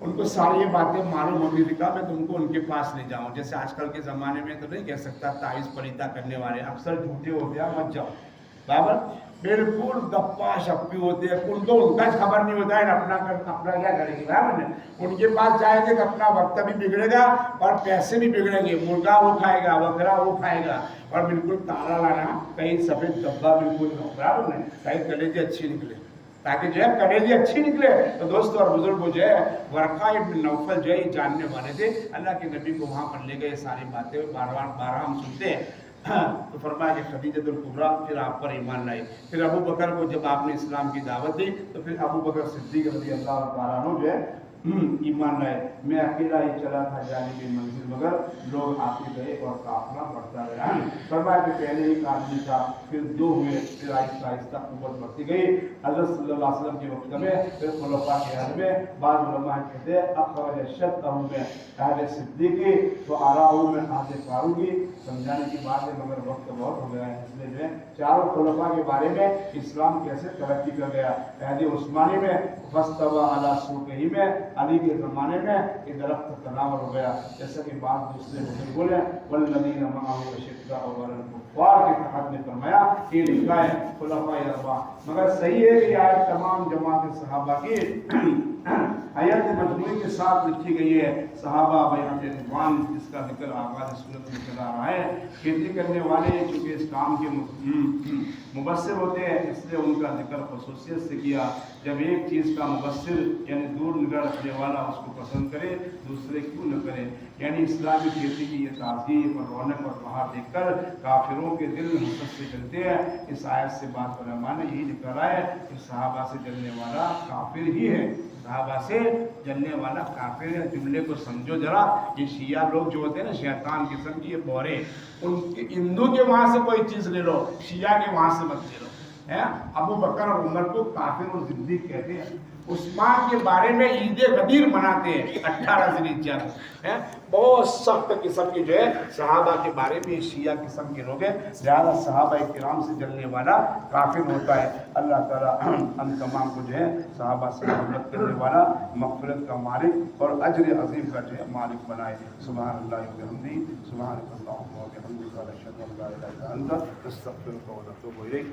ان کو ساری یہ باتیں معلوم ہوتی تھی، کہا میں تم کو ان کے پاس لے جاؤں۔ جیسے آج کل کے زمانے میں تو نہیں کہہ سکتا تعویذ پریدہ کرنے والے اکثر جھوٹے ہوتے ہیں، مت جاؤ، برابر بالکل گپا شپی ہوتے ہیں، ان کو ان کا خبر نہیں ہوتا ہے اپنا کیا کریں گے، برابر ان کے پاس جائیں گے تو اپنا وقت بھی بگڑے گا اور پیسے بھی بگڑیں گے، مرغا وہ کھائے گا، بکرا وہ کھائے گا، اور بالکل تالا لانا، کہیں سفید ڈبہ بالکل برابر نہیں، کہیں کلیجی اچھی نکلے، تاکہ جو ہے کلیجی اچھی نکلے۔ تو دوستوں اور بزرگوں جو ہے ورقہ ابن نوفل جو ہے جاننے والے تھے، اللہ کے نبی کو وہاں پر لے گئے، ساری باتیں بارہ ہم سنتے ہیں۔ تو فرمایا کہ خدیجہ الکبریٰ پھر آپ پر ایمان لائی، پھر ابو بکر کو جب آپ نے اسلام کی دعوت دی تو پھر ابو بکر صدیق رضی اللہ تعالیٰ عنہ جو ہے ایمان لائے۔ میں اکیلا ہی چلا تھا جانب منزل، مگر لوگ آتے گئے اور قافلہ بڑھتا گیا۔ فرمایا کہ پہلے ایک آدمی تھا، پھر دو ہوئے، پھر آہستہ آہستہ قوت بڑھتی گئی۔ حضرت صلی اللہ علیہ وسلم کے وقت میں، پھر خلفاء کے حال میں، بعض علماء کہتے ہیں اخرج شطہ میں اہل صدیقی تو آراؤ میں اہل فاروقی، سمجھانے کی بات ہے مگر وقت بہت ہو گیا ہے، اس لیے جو ہے چاروں خلفاء کے بارے میں اسلام کیسے ترقی کر گیا۔ عہد عثمانی میں فاستوى علی سوقہ میں، علی کے زمانے میں یہ درخت تناور ہو گیا، جیسا کہ بعض دوسرے بزرگ بولے والذین معہ اشداء علی الکفار کے تحت نے فرمایا یہ لکھا ہے خلفاء اربعہ۔ مگر صحیح ہے کہ یہ آیت تمام جماعت صحابہ کی آیت مجموعی کے ساتھ لکھی گئی ہے۔ صحابہ بیعت رضوان جس کا ذکر آغاز صورت میں چلا رہا ہے، کھیتی کرنے والے چونکہ اس کام کے مبصر ہوتے ہیں، اس لیے ان کا ذکر خصوصیت سے کیا۔ جب ایک چیز کا مبصر یعنی دور نگاہ رکھنے والا اس کو پسند کرے، دوسرے کیوں نہ کرے؟ یعنی اسلامی کھیتی کی یہ تعظیم اور رونق اور بہار دیکھ کر کافروں کے دل حسد سے جلتے ہیں۔ اس آیت سے بعض علماء نے یہی نکالا ہے کہ صحابہ سے جلنے والا کافر ہی ہے، صحابہ سے جلنے والا کافر ہے۔ جملے کو سمجھو ذرا، یہ شیعہ لوگ جو ہوتے ہیں نا شیطان قسم کی یہ بورے، ان کے ہندو کے وہاں سے کوئی چیز لے لو، شیعہ کے وہاں سے مت لے لو۔ ابو بکر اور عمر کو کافر اور زندیق کہتے ہیں، عثمان کے بارے میں عید غدیر مناتے ہیں 18 ذی الحجہ میں۔ بہت سخت قسم کے جو ہے صحابہ کے بارے میں شیعہ قسم کے لوگ ہیں، لہذا صحابہ کرام سے جلنے والا کافر ہوتا ہے۔ اللہ تعالیٰ ہم تمام کو جو ہے صحابہ سے محبت کرنے والا، مغفرت کا مالک اور اجر عظیم کا جو ہے مالک بنائے۔ سبحان اللہ و بحمدہ، سبحانک اللہم و بحمدک، اشہد ان لا الہ الا انت، استغفرک و اتوب الیک۔